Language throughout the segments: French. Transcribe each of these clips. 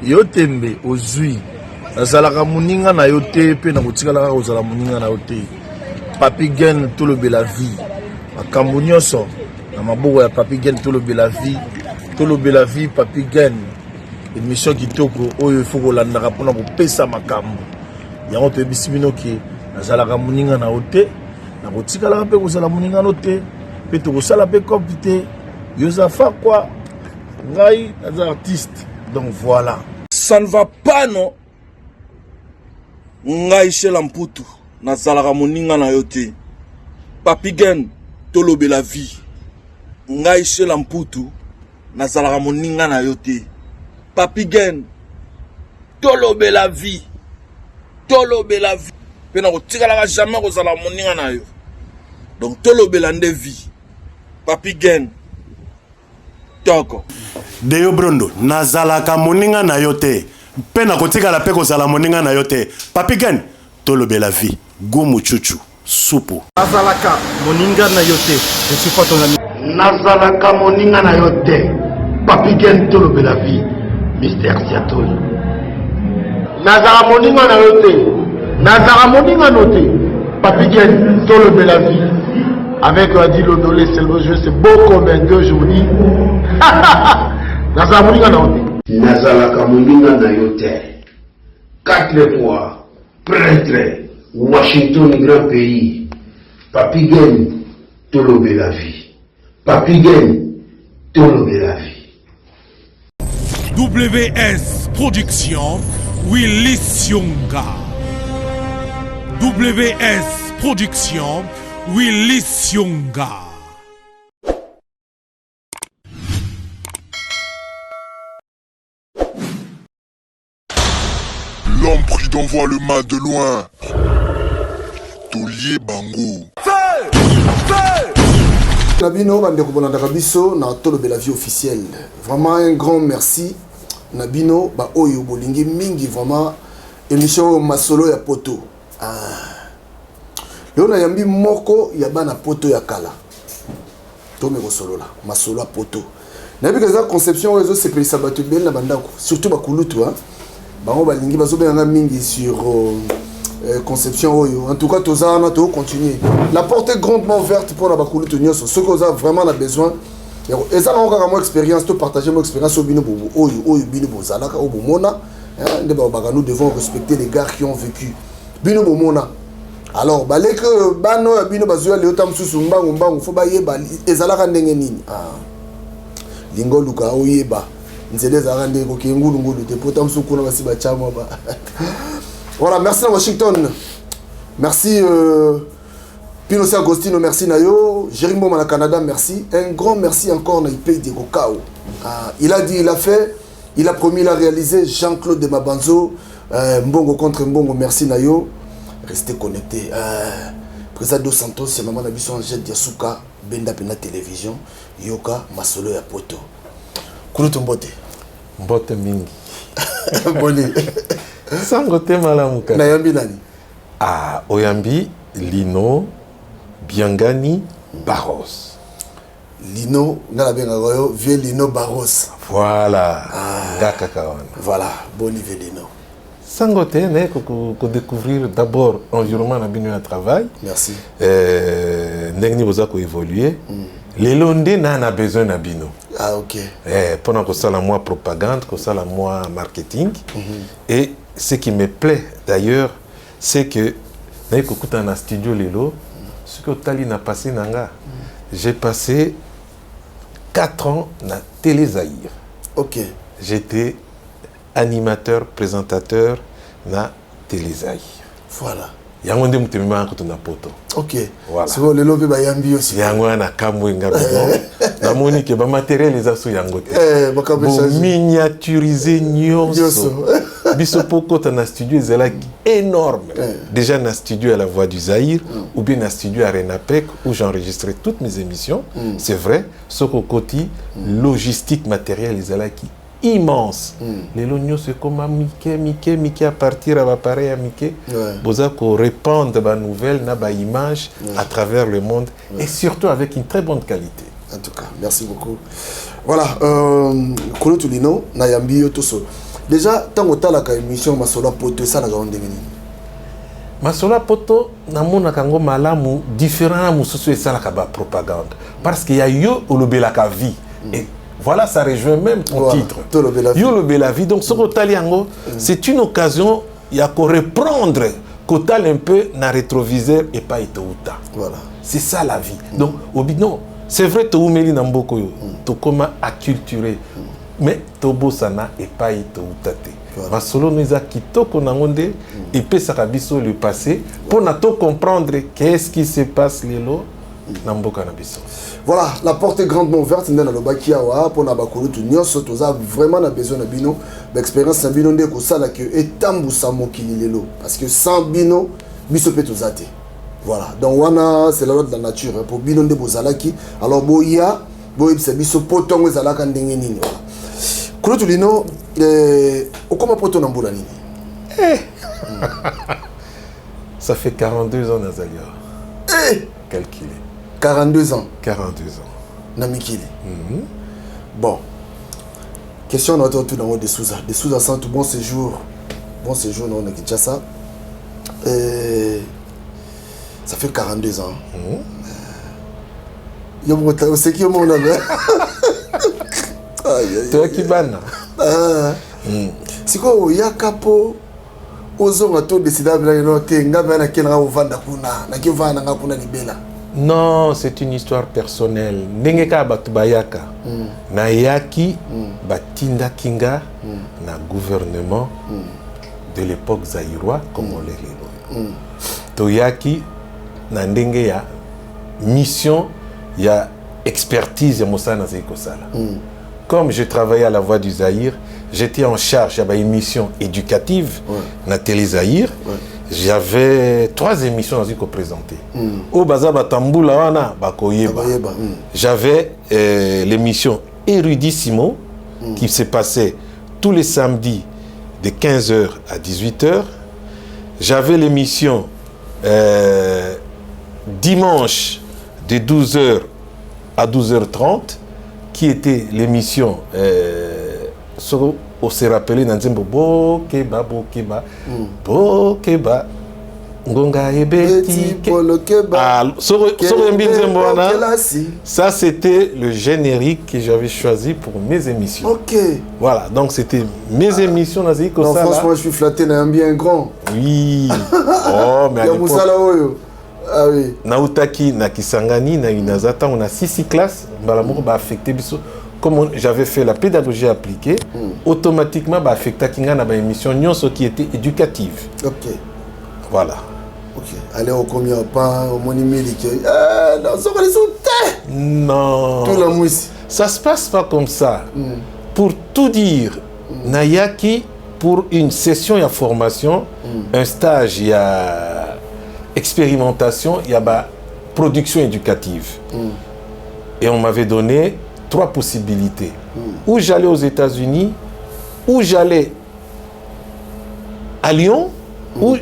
yo tembe ozui nazalaka moninga na yo te pe na kotikalaka kozala moninga na yo te Papi Gen tolobela vie makambo nyonso na maboko ya Papi Gen tolobela vie Papi Gen émission kitoko oyo ifo kolandaka mpona kopesa makambo yango toyebisi bino ke nazalaka moninga na yo te na kotikalaka mpe kozala moninga no te mpe tokosala mpe kopi te yozafa kwa ngai naza artiste donc voilà ça ne va pas non ngai shela mputu nazalaka moninga na yo te Papi Gen tolobela vie ngai shela mputu nazalaka moninga na yo te Papi Gen tolobela vie pe na kotikalaka jamais kozala moninga na yo donc tolobela nde vie Papi Gen toko Deyo Brondo nazalaka moninga na yo te pe na kotikala pe kozala moninga na yo te Papi Gen tolobela vie Gomu Chuchu Supu nazalaka moninga na yo te je suis pas ton ami nazalaka moninga na yo te Papi Gen tolobela vie Mr. Siatoli nazalaka moninga na yo te nazalaka moninga no te Papi Gen tolobela vie avec Adi Lodolé c'est le jeu c'est beau comme un deux jours nazalaka moninga na yo te nazalaka moninga na yo te 4 fois prêtre Washington grand pays Papi Gen tolobela vie Papi Gen tolobela vie WS Production Willy Sionga WS Production Willy Sionga. L'homme pris d'envoi le mal de loin. Tolier Bango. Nabino bandeko bolanda biso na tolobela vie officielle. Vraiment un grand merci. Nabino ba oyo bolingi mingi vraiment émission masolo ya poto. Leo na yambi moko ya bana poto ya kala. To me solo la masolo ya poto. Na bi kaza conception réseau c'est pesa batu bel na bandako surtout ba kulutu hein. Bango balingi bazo benga mingi sur conception oyo. En tout cas tozana to continuer. La porte est grandement ouverte pour la bakulutu nyoso. Ceux qui ont vraiment la besoin et ça on a mon expérience to partager mon expérience au bino bobo oyo bino bozalaka au bomona nous devons respecter les gars qui ont vécu bino bomona alors balé que bano bino bazuya le tam susu mbangu fo bayeba ezalaka ndenge nini lingo luka oyeba nzele ezalaka ndenge ko ngulu te potam suku na basiba chama ba voilà merci à Washington merci Pino Agostino, merci Nayo. Jérémy Boma Canada, merci. Un grand merci encore à IP de Kokao. Il a dit, il a fait, il a promis, il a réalisé. Jean-Claude de Mabanzo, Mbongo contre Mbongo, merci Nayo. Restez connectés. Président Dos Santos, c'est maman Nabiso Angèle Diasuka, Benda Pena Télévision, Yoka, Masolo ya Poto. Kulutu Mbote. Mbote mingi. Boni. Sangote malamuka. Nayambi nani? Oyambi, Lino. Biangani Barros. Lino, vieux Lino Barros. Voilà. Voilà, bon niveau Lino. Sangote, qu'on découvrir d'abord l'environnement de travail. Merci. N'engni bozako évoluer. Les Londés n'a besoin d'abino. Ok. Pendant que ça la moi propagande, que ça la moi marketing. Et ce qui me plaît d'ailleurs, c'est que dans un studio Lelo. Ce que Tali n'a passé nanga. J'ai passé 4 ans na Télé Zahir. Ok. J'étais animateur, présentateur na Télé Zahir. Voilà. Yango nde mutemema ko na poto. Ok. Voilà. C'est bon le lobe ba yambi aussi. Yango na kamwe ngabo. Na moni ke ba matériel les aso yango te. Bon miniaturiser nyonso. Biso poko ta na studio zelaki énorme. Déjà na studio à la Voix du Zahir ou bien na studio à Renapec où j'enregistrais toutes mes émissions. C'est vrai, soko koti logistique matériel zelaki immense. Les lognons c'est comme Mickey à partir à l'appareil à Mickey. Boza ko répandre ba nouvelle na ba image à travers le monde et surtout avec une très bonne qualité. En tout cas, merci beaucoup. Voilà, Kolo Tulino, Nayambi Yotoso. déjà tant que la émission masolo poto ça la grande devenu masolo poto namona kango malamu différent na mususu et ça la propagande parce qu'il y a yo olobelaka vie et voilà ça rejoint même ton voilà, titre yo olobela vie donc ce kotali yango c'est une occasion il y a qu'on reprendre kotal un peu na rétroviseur et pas itouta voilà c'est ça la vie donc non c'est vrai to umeli na mboko yo to koma acculturé mais tobo sana et pas itouta te masolo nous a kitoko nangonde et peut sakabiso le passé pour na to comprendre qu'est-ce qui se passe lelo na mboka na biso. Voilà, la porte est grandement ouverte dans le Bakiawa pour Nabakolo tout nyonso toza vraiment na besoin na bino l'expérience na bino ndeko sala que etambusa mokili lelo parce que sans bino biso pe tozate. Voilà, donc wana c'est la loi de la nature hein, pour bino ndeko zalaki alors boya boyebisa biso potongo zalaka ndenge nini voilà. Kolo tulino okoma poto na mbula nini? Ça fait 42 ans Nazalia. Calculé. 42 ans. 42 ans. Namikili. Bon. Question notre tout dans des Souza. Des Souza sans tout bon séjour. Bon séjour dans Kinshasa. Ça fait 42 ans. Yo mo ta c'est qui au monde là. Toi qui bana. C'est quoi ya capo ozo to décider bla no te ngaba na kenra ovanda kuna na kivana ngakuna libela. Non, c'est une histoire personnelle. Nengeka batubayaka. Na yaki batinda kinga na gouvernement de l'époque zaïrois comme on l'est. Toyaki na ndenge ya mission ya expertise ya Moussa Zekosala. Comme je travaillais à la Voix du Zaïre, j'étais en charge de émission éducative na Télé Zaïre. J'avais 3 émissions à présenter. Au Bazaba Tamboula wana bakoyeba. J'avais l'émission Érudissimo qui se passait tous les samedis de 15h à 18h. J'avais l'émission dimanche de 12h à 12h30 qui était l'émission on s'est rappelé dans un Bokeba Ngonga Ebeti ça c'était le générique que j'avais choisi pour mes émissions. Ok. Voilà, donc c'était mes émissions dans non, franchement, je suis flatté, n'a bien grand. Oui. Oh, mais à l'époque, ah oui. Nautaki, Nakisangani, Nainazata, on a 6 classes, Balamour va affecter biso. Comme j'avais fait la pédagogie appliquée, automatiquement, bah, affecta kinga na ba émission nyonso qui était éducative. Ok. Voilà. Ok. Allez, au combien pas au monimili non. Tout la mousse. Ça se passe pas comme ça. Pour tout dire, Nayaki pour une session, il y a formation, un stage, il y a expérimentation, il y a bah, production éducative. Et on m'avait donné 3 possibilités. Ou j'allais aux États-Unis, ou j'allais à Lyon, ou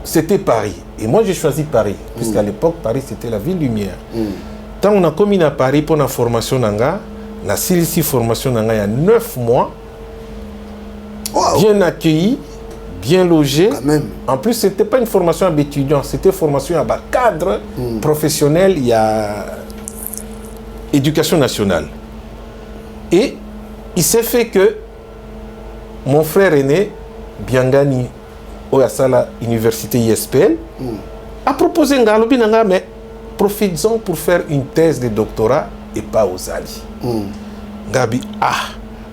c'était Paris. Et moi, j'ai choisi Paris, puisqu'à l'époque, Paris, c'était la ville lumière. Quand on a commis à Paris pour la formation, la CILC formation, il y a 9 mois, bien accueilli, bien logé. En plus, ce n'était pas une formation à étudiants, c'était une formation à cadre professionnel, il y a éducation nationale. Et il s'est fait que mon frère aîné, Biangani, au Yassala Université ISPL, a proposé un galobi nanga, mais profites-en pour faire une thèse de doctorat et pas aux Ali. Gabi,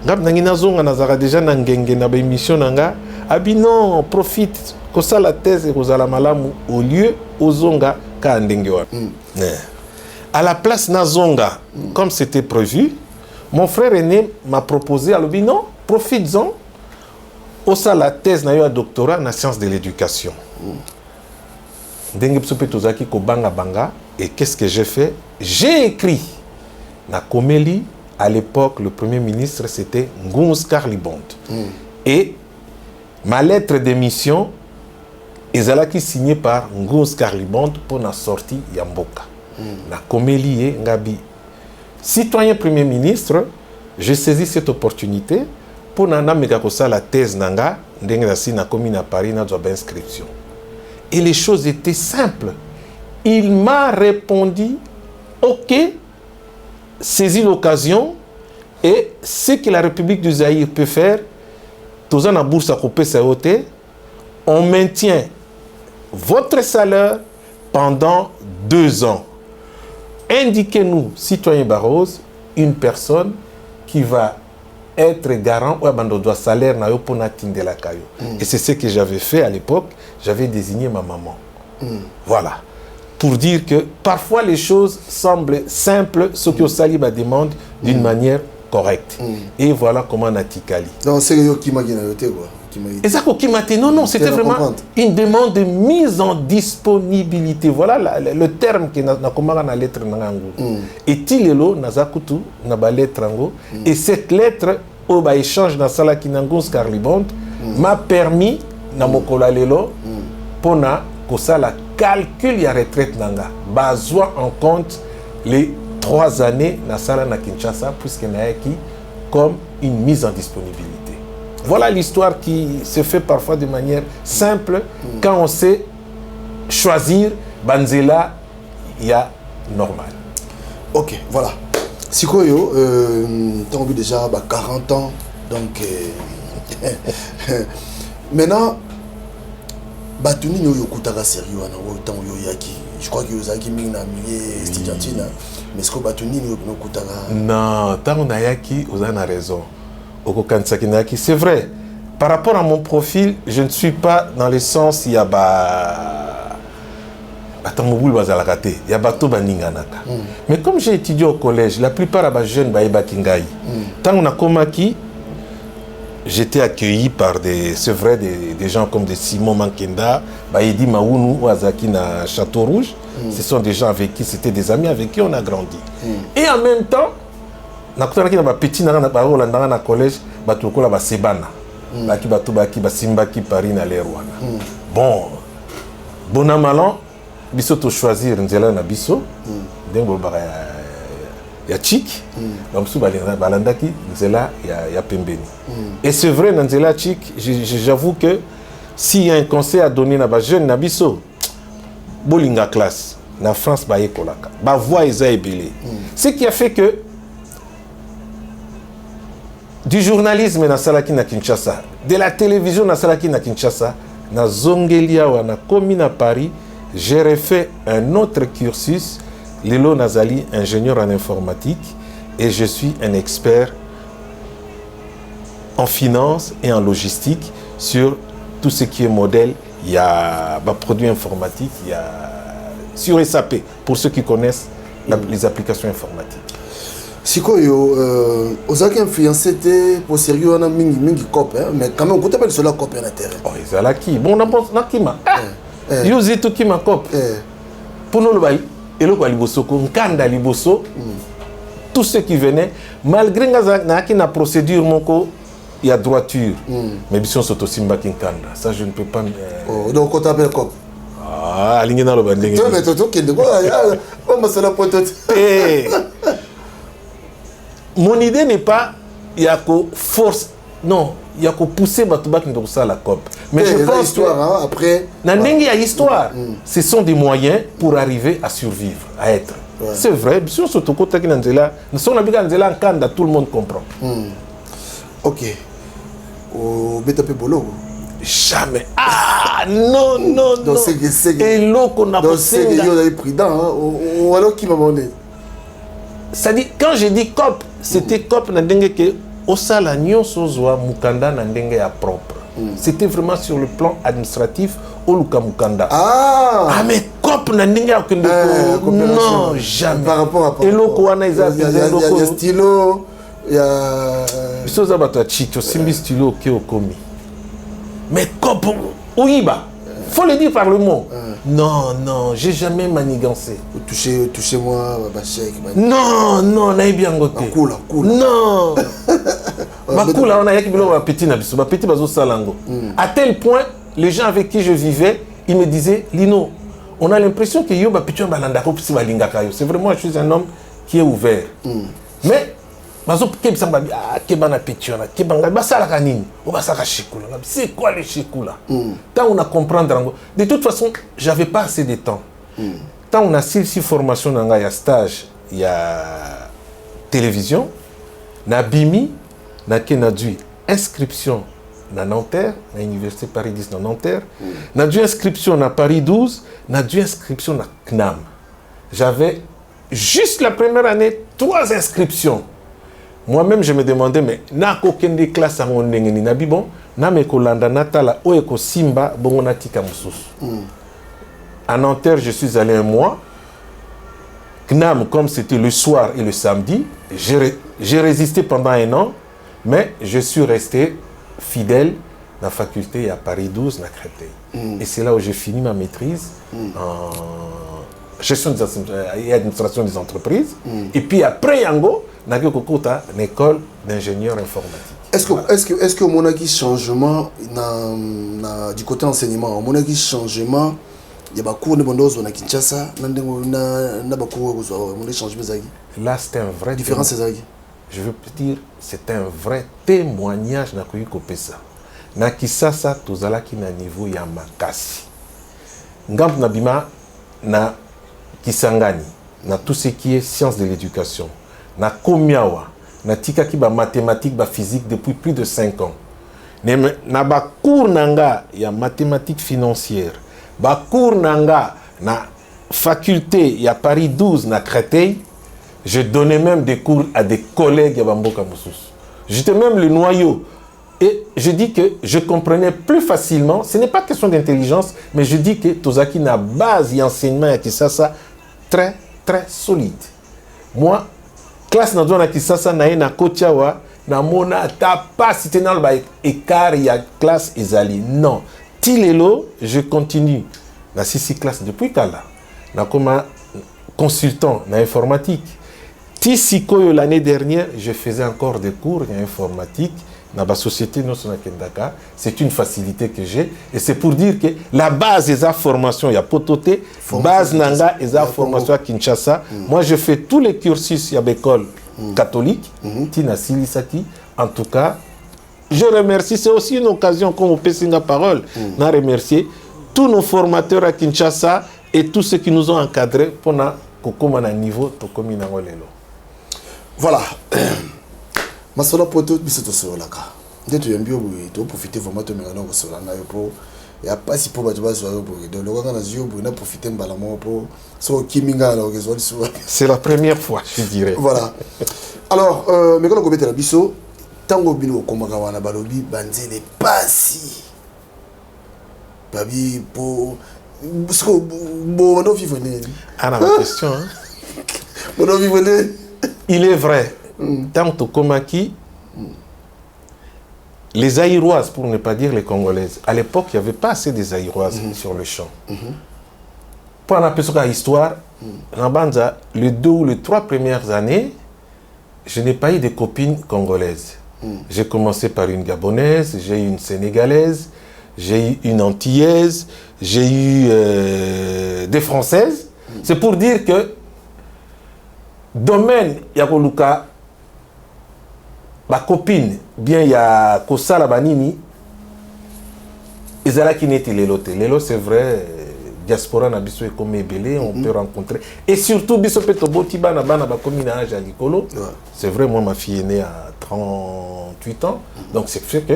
Gabi nangina zonga nazara déjà nangenge na ba émission nanga, abi non, profite, que ça la thèse et kozala malamu au lieu aux zonga ka ndenge wa. À la place Nazonga, comme c'était prévu, mon frère aîné m'a proposé, alors non, profites-en, au ça la thèse na yo a doctorat en sciences de l'éducation. Et qu'est-ce que j'ai fait? J'ai écrit na Komeli, à l'époque, le premier ministre, c'était Ngouz Karlibond. Et ma lettre d'émission est signée par Ngouz Karlibond pour la sortie Yamboka. Na Komeli et Ngabi. Citoyen Premier ministre, je saisis cette opportunité pour nana meka la thèse nanga ndenge na si na komi na Paris na job inscription. Et les choses étaient simples. Il m'a répondu OK, saisis l'occasion et ce que la République du Zaïre peut faire, tous en bourse à couper sa hauteur, on maintient votre salaire pendant 2 ans. Indiquez-nous, citoyen Barros, une personne qui va être garant ou abandonner salaire pour n'atteindre la caillou. Et c'est ce que j'avais fait à l'époque. J'avais désigné ma maman. Voilà. Pour dire que parfois les choses semblent simples, ce que Saliba demande d'une manière correcte. Et voilà comment on a ticali. Donc c'est eux qui m'a dit quoi. Non, c'était vraiment une demande de mise en disponibilité. Voilà le terme que na komaka na lettre nango. Et tilelo nazakutu na ba lettre nango et cette lettre au ba échange na sala kinango Scarlibond m'a permis na mokola lelo pona kosala calcul ya retraite nanga bazwa en compte les 3 années na sala na Kinshasa puisque na yaki comme une mise en disponibilité. Voilà l'histoire qui se fait parfois de manière simple quand on sait choisir Banzela, il y a normal. Ok, voilà. Sikoyo, tu as vu déjà 40 ans, donc maintenant, Batuni no yokutaka sérieux na temps yoyaki. Je crois que yozaki mina milieu estudiantine, mais est-ce que Batuni no yokutaka? Non, tant on a yaki, vous avez raison. C'est vrai. Par rapport à mon profil, je ne suis pas dans le sens il y a mais comme j'ai étudié au collège, la plupart des jeunes tant on a comaki, j'étais accueilli par des gens comme des Simon Mankenda, Baïdi Maounou ou Azaki na Château Rouge. Ce sont des gens avec qui c'était des amis avec qui on a grandi. Et en même temps, nakutana na petit na parole na collège batukola ba sebana baki batu baki basimbaki Paris na lerwana bon amalan biso to choisir nzela na biso dengo ba ya chic bamsu balandaki nzela ya pembeni et c'est vrai na nzela chic j'avoue que s'il y a un conseil à donner na ba jeune na biso bolinga classe na France ba yekolaka ba voix eza ebele ce qui a fait que du journalisme na salaki na Kinshasa, de la télévision na salaki na Kinshasa, na zongelia wa na komi na Paris, j'ai refait un autre cursus, Lelo Nazali, ingénieur en informatique, et je suis un expert en finance et en logistique sur tout ce qui est modèle, il y a produits informatiques, il y a sur SAP, pour ceux qui connaissent les applications informatiques. Sikoyo, Ozaki influencé pour sérieux on a mingi cop mais quand même on t'appelle cela cop en terrain. Oh Izalaki, bon on pense nakima. Yuzi to kima cop. Pour nous le bail et le quoi liboso nkanda liboso. Tout ce qui venait malgré na procédure moko il y a droiture. Mais bien soto simba kinkanda. Ça je ne peux pas Oh donc on t'appelle cop. Ah, aligné dans le banding. Tu mais toto qui de quoi on me cela pote. Mon idée n'est pas il y a que force non il y a que pousser Batouba qui nous la COP mais je pense que hein, après il y a histoire ce sont des moyens pour arriver à survivre à être c'est vrai si on se trouve côté qui là nous sommes habitués à en Kanda tout le monde comprend ok au BTP Bolo jamais non donc c'est et l'eau qu'on a posé donc c'est que vous pris dans ou alors qui m'a demandé ça dit quand je dis COP c'était COP na ndenge que osala nyonso zwa mukanda na ndenge ya propre c'était vraiment sur le plan administratif oluka mukanda mais COP na ndenge ya kende non jamais par rapport à eloko wana eza il y a stylo il y a biso za bato chicho simbi stylo ke okomi mais COP oyiba faut le dire par le mot. Non, j'ai jamais manigancé. Touchez-moi, Bachek. Non, naï bien goté. Cool. Non. Bakula, on a yaki bilo petit na biso, petit bazo salango. À tel point, les gens avec qui je vivais, ils me disaient, Lino, on a l'impression que yo ba petit balanda ko psi balinga kayo. C'est vraiment je suis un homme qui est ouvert. Mais bazo kebisa babi kebana petiona kebanga basala kanini o basaka shikula c'est quoi les shikula tant on a comprendre de toute façon j'avais pas assez de temps tant on a si formation nanga ya stage ya télévision na bimi na kenadui inscription na Nanterre na université Paris 10 na Nanterre na dû inscription na Paris 12 na dû inscription na CNAM. J'avais juste la première année 3 inscriptions. Moi-même, je me demandais, mais na aucune des classes à mon nengeni na bon, na me kolanda natala o eko simba bongonati kamusus. À Nanterre, je suis allé un mois. CNAM, comme c'était le soir et le samedi, j'ai résisté pendant 1 an, mais je suis resté fidèle dans la faculté à Paris 12, na Créteil. Et c'est là où j'ai fini ma maîtrise en gestion et administration des entreprises. Et puis après Yango, n'a eu une école d'ingénieur informatique. Est-ce que mon acquis changement du côté enseignement, mon acquis changement, il y a beaucoup de bondos à Kinshasa, n'a pas cours mon changement. Là, c'est un vrai différence. Je veux dire, c'est un vrai témoignage n'a eu coupé ça. Na Kinshasa, tous à la qui na niveau ya makasi. Ngam nabima na Kisangani, na tout ce qui est sciences de l'éducation, na Komiawa, na tika ki ba mathématiques, ba physique depuis plus de 5 ans. Na ba cours nanga ya mathématiques financières, ba cours nanga na faculté ya Paris 12 na Créteil, je donnais même des cours à des collègues ya Bamboka Moussous. J'étais même le noyau. Et je dis que je comprenais plus facilement, ce n'est pas question d'intelligence, mais je dis que Tozaki n'a base et enseignement à Kisasa très très solide. Moi, classe na douane à Kisasa na Kotiawa, na mona ta pas cité dans le écart il y a classe Ezali. Non, Tilelo, je continue na 6 classes depuis Kala. Na comme consultant na informatique. Tisikoyo l'année dernière, je faisais encore des cours en informatique. Dans la société, c'est une facilité que j'ai. Et c'est pour dire que la base des formations, il y a Pototé, base Nanga et la formation à Kinshasa. Moi, je fais tous les cursus, il y a l'école catholique, Tina Silisaki. En tout cas, je remercie. C'est aussi une occasion, comme on peut signer la parole, de remercier tous nos formateurs à Kinshasa et tous ceux qui nous ont encadrés pour un niveau de communauté. Voilà. Masolo poto biso solo ka. Ndeto yambio bu to profiter vraiment to mengana ko solo na yo po. Ya pas si po ba ba so bo de lo kana zio bu na profiter mbala mo po so kiminga la ko zo so. C'est la première fois, je dirais. Voilà. Alors mais quand on la biso tango bino komaka wana balobi banzele pasi. Babi po Parce bon no vivre né. Ah la question. Bon no vivre né. Il est vrai. Tant que Komaki, les Aïroises, pour ne pas dire les Congolaises, à l'époque, il n'y avait pas assez des Aïroises sur le champ. Pour un peu sur l'histoire, les 2 ou les 3 premières années, je n'ai pas eu de copines congolaises. J'ai commencé par une Gabonaise, j'ai eu une Sénégalaise, j'ai eu une Antillaise, j'ai eu des Françaises. C'est pour dire que domaine Yakoluka, ma copine, bien il y a Kosala Banini, Ezala qui n'était l'élote. L'élote, c'est vrai, diaspora na biso comme Ebele, on peut rencontrer. Et surtout, biso petobo tiba na bana ba commune à Jalikolo. C'est vrai, moi ma fille est née à 38 ans, donc c'est fait que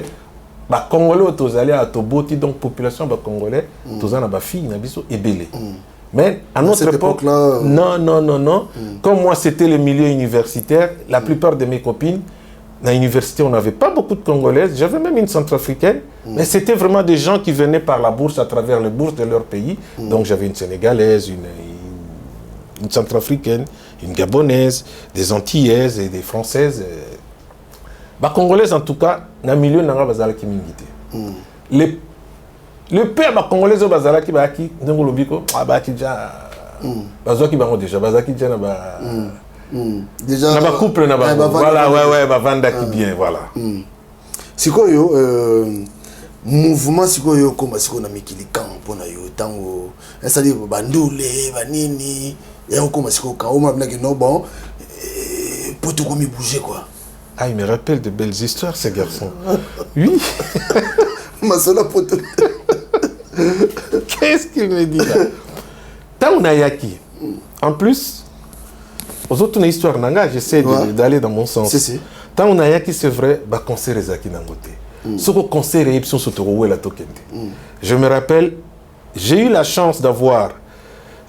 ba Congolais tozali à Toboti, donc population ba Congolais, tozana ba fille na biso Ebele. Mais à notre époque, non. Comme moi, c'était le milieu universitaire, la plupart de mes copines, à l'université, on n'avait pas beaucoup de Congolaises. J'avais même une Centrafricaine, mais c'était vraiment des gens qui venaient par la bourse, à travers les bourses de leur pays. Donc j'avais une Sénégalaise, une Centrafricaine, une Gabonaise, des Antillaises et des Françaises. Bah, Congolaises, en tout cas, dans le milieu, n'a pas qui m'invitait. Le père ba congolais bazala ki ba ki ndongo lobiko ba ki ja bazo ki bango déjà bazaki ja na ba déjà na ba couple na ba voilà ouais ba vanda ki bien voilà sikoyo mouvement sikoyo comme sikoyo na mikili camp pona yo tango esali bandule banini et on comme sikoyo ka o mabna ki no bon pour tout comme bouger quoi Ah, il me rappelle de belles histoires, ces garçons. Oui. Masolo poto. Qu'est-ce qu'il me dit là? Taunayaki. En plus, aux autres histoires nanga, j'essaie d'aller dans mon sens. Si. Taunayaki, c'est vrai, bah concert ezaki nangote. Ce concert est ipson sotoro la tokende. Je me rappelle, j'ai eu la chance d'avoir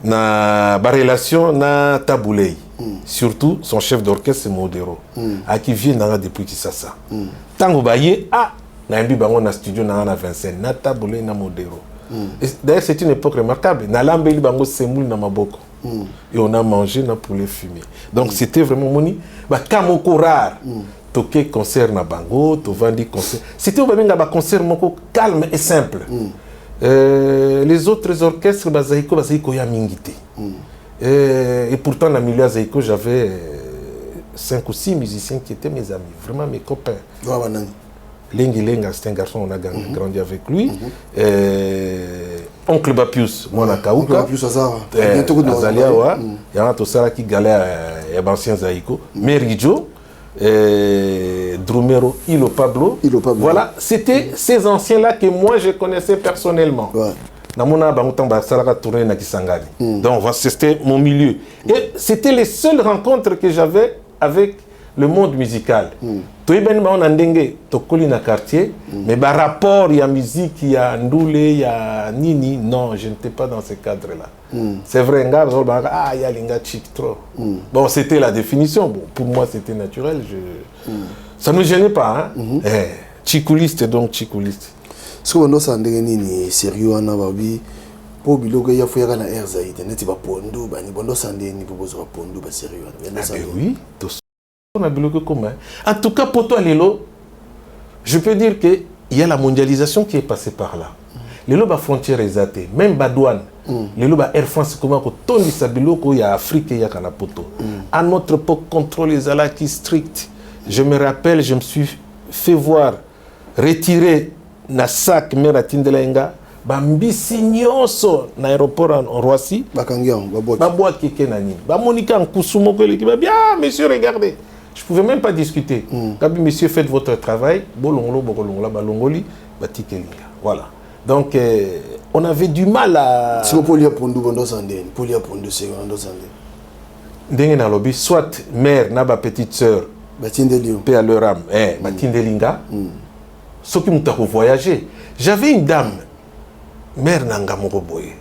na relation na Taboulei. Surtout son chef d'orchestre Modero, à qui vient depuis Kisasa. Tango baye na mbi bango na studio na Vincennes, na Taboulei na Modero. D'ailleurs c'est une époque remarquable. Na lambeli bango semoule na maboko. Et on a mangé na poulet fumé. Donc c'était vraiment moni ba kamoko rare. Toqué concert na bango, to vandi concert. C'était un concert moko calme et simple. Les autres orchestres bazaiko ya mingité. Et pourtant, dans le milieu Zaïko, j'avais 5 ou 6 musiciens qui étaient mes amis, vraiment mes copains. Lengi Lenga, c'est un garçon, on a grandi avec lui. Oncle Bapius, moi, on a Kaouka. Oncle Bapius, Azara. Azalia, il y a un Tosara qui galère à l'ancien Zaïko. Merijo, Drumero, Ilo Pablo. Voilà, c'était ces anciens-là que moi, je connaissais personnellement. Donc c'était mon milieu. Et c'était les seules rencontres que j'avais avec le monde musical. Tu es bien en Ndenge, tu es dans quartier, mais par rapport, il y a musique, il y a Ndoule, il y a Nini. Non, je n'étais pas dans ce cadre-là. C'est vrai, il y a Linga Chic trop. Bon, c'était la définition. Bon, pour moi, c'était naturel. Ça ne me gênait pas. Hein? Chicouliste, donc chicouliste. Ce qu'on a ni sérieux en ababi pour bilogo ya foya na air zaïde neti ba pondo ba ni bondo sande ni proposer ba pondo ba sérieux oui to on a bilogo commun en tout cas poto lelo je peux dire que il y a la mondialisation qui est passée par là lelo ba frontière ezate même ba douane lelo ba Air France comment ko tondi sa biloko ya Afrique ya kana poto à notre époque contrôle les alaki strict. Je me rappelle, je me suis fait voir retirer na sac mera tindelenga bambisi nyonso na aéroport en Roissy bakangian babwa keke nani ba monika en kusumo ko l'équipe bien monsieur regardez je pouvais même pas discuter kabi monsieur faites votre travail bolongolo bokolongola balongoli batikelinga voilà donc on avait du mal à si on polia pondu bondo sandene polia pondu secondo sandene ndenge na lobby soit mère na ba petite sœur batindelio paix à leur âme batindelinga ceux qui m'ont voyagé. J'avais une dame, mère Nanga Moroboye,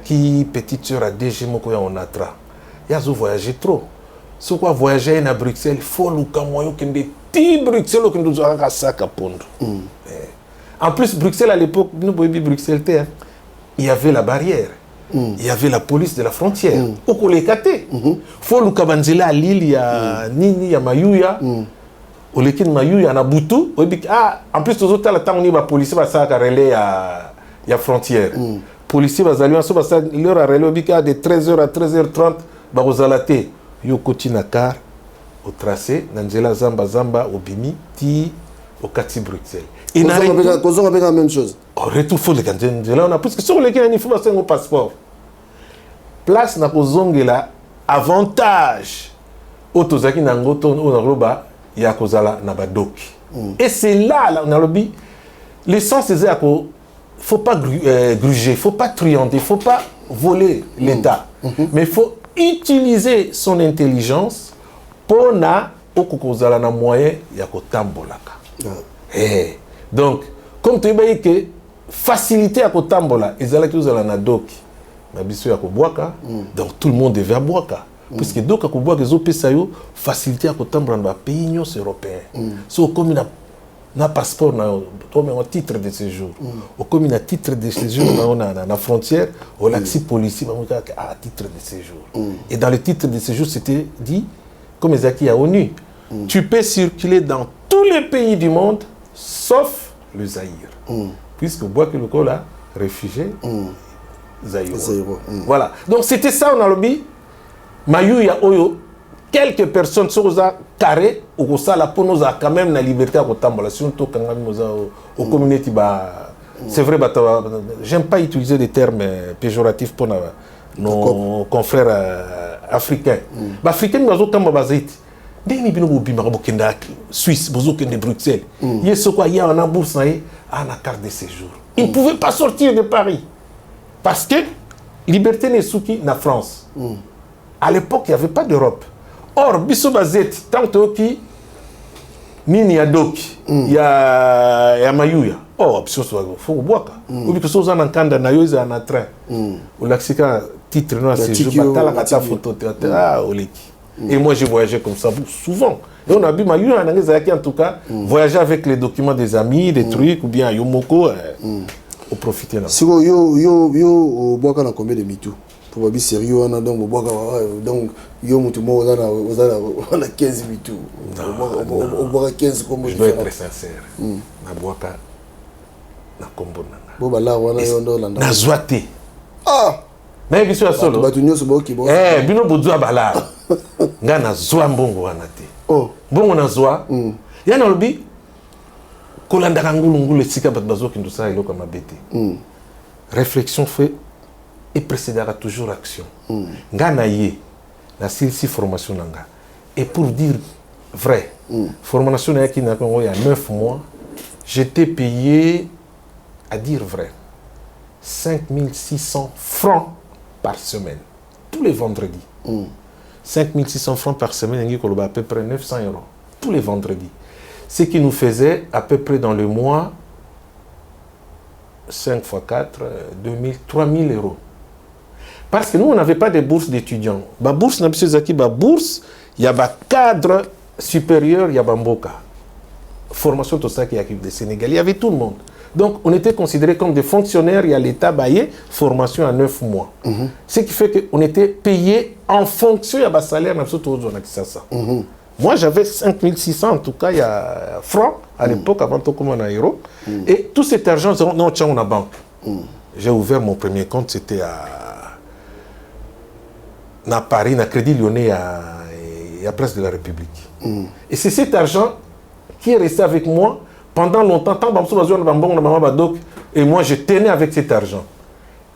qui petite sœur à DG Mokoya en Atra. Il a voyagé trop. Ce qu'on voyager à Bruxelles, il faut que petit Bruxelles que nous avons un sac à pondre. En plus, Bruxelles à l'époque, nous Bruxelles, il y avait la barrière. Il y avait la police de la frontière. Au Kolekate. Il faut que à Lille, il y a Nini, il y a Mayouya. Au lekin mayu y en a boutou en plus aux autres là tant on y va policier va ça relais à frontière policier va saluer ça va ça l'heure à relais de 13h à 13h30 ba rozalate yo kotina car au tracé Nangela Zamba au Bimi ti au Kati Bruxelles et on a la même chose au retour faut les Nangela on a parce que sur lequel il faut passer un passeport place na kozongela avantage otozaki nangoto onaloba Yakozala Nabadoki. Et c'est là, on a le but. L'essence, c'est qu'il ne faut pas gruger, il ne faut pas truander, il ne faut pas voler l'État. Mais il faut utiliser son intelligence pour na okokozala na moyen yakotambolaka. Donc, comme tu dis que facilité yakotambola, ezala ki ozala na doki. Na biso yakobwaka, donc tout le monde devait boaka. Parce que donc, quand on voit facilité à côté dans pays européens. So, comme il a un passeport, un titre de séjour. Comme il a un titre de séjour dans la frontière, on a un policier, un titre de séjour. Et dans le titre de séjour, c'était dit, comme Zaki a ONU, tu peux circuler dans tous les pays du monde, sauf le Zaïre. Puisque on voit que le col a réfugié, Zaïre. Voilà. Donc, c'était ça, on a le but. Mayu ya oyo quelques personnes sur ça carré ou ça la pour nous a quand même la liberté à kotambola surtout quand nous au communauté ba c'est vrai bah j'aime pas utiliser des termes péjoratifs pour nos confrères africains. Bah africains nous avons comme bazit ndeni bino bobima bokenda Suisse bozokende Bruxelles ye soko ya en bourse na ye na carte de séjour il pouvait pas sortir de Paris parce que liberté n'est souki na France à l'époque il y avait pas d'Europe or biso bazeti tant ki nini ya doki ya mayuya option so faut boaka ou que soza na kanda na yo za na train ou laxika titre no séjour batala kata photo oleki et moi j'ai voyagé comme ça souvent et on a vu mayuya na ngeza en tout cas voyager avec les documents des amis des trucs ou bien yomoko au profiter là si yo boaka na combien de mitu pour bien sérieux on a donc boaka donc yo mutu mo on a 15 mitu on boaka 15 comme je dois être sincère na boaka na kombo nanga bo bala wana yo ndo landa na zwate na biso solo batu nyoso boki bo bino bozwa bala nga na zwa mbongo wana te mbongo na zwa yana lobi kolanda ngulu esika bato bazokindu sa eloko mabete réflexion fait et précédera toujours action nga na ye na silsi formation nanga et pour dire vrai formation na yaki na Congo il y a 9 mois j'étais payé à dire vrai 5600 francs par semaine tous les vendredis 5600 francs par semaine à peu près 900 euros tous les vendredis ce qui nous faisait à peu près dans le mois 5 x 4 2000 3000 euros parce que nous on n'avait pas de bourse d'étudiants ba bourse na biso zaki ba bourse il y a ba cadre supérieur il y a bamboka formation tout ça qui est de Sénégal il y avait tout le monde donc on était considérés comme des fonctionnaires il y a l'état baillé formation à 9 mois ce qui fait que on était payé en fonction il y a ba salaire na biso tout on a ça moi j'avais 5600 en tout cas il y a francs à l'époque avant tout comme en euro et tout cet argent non tiens on a banque j'ai ouvert mon premier compte c'était à Paris na Crédit Lyonnais à Place de la République et c'est cet argent qui est resté avec moi pendant longtemps tant et moi je tenais avec cet argent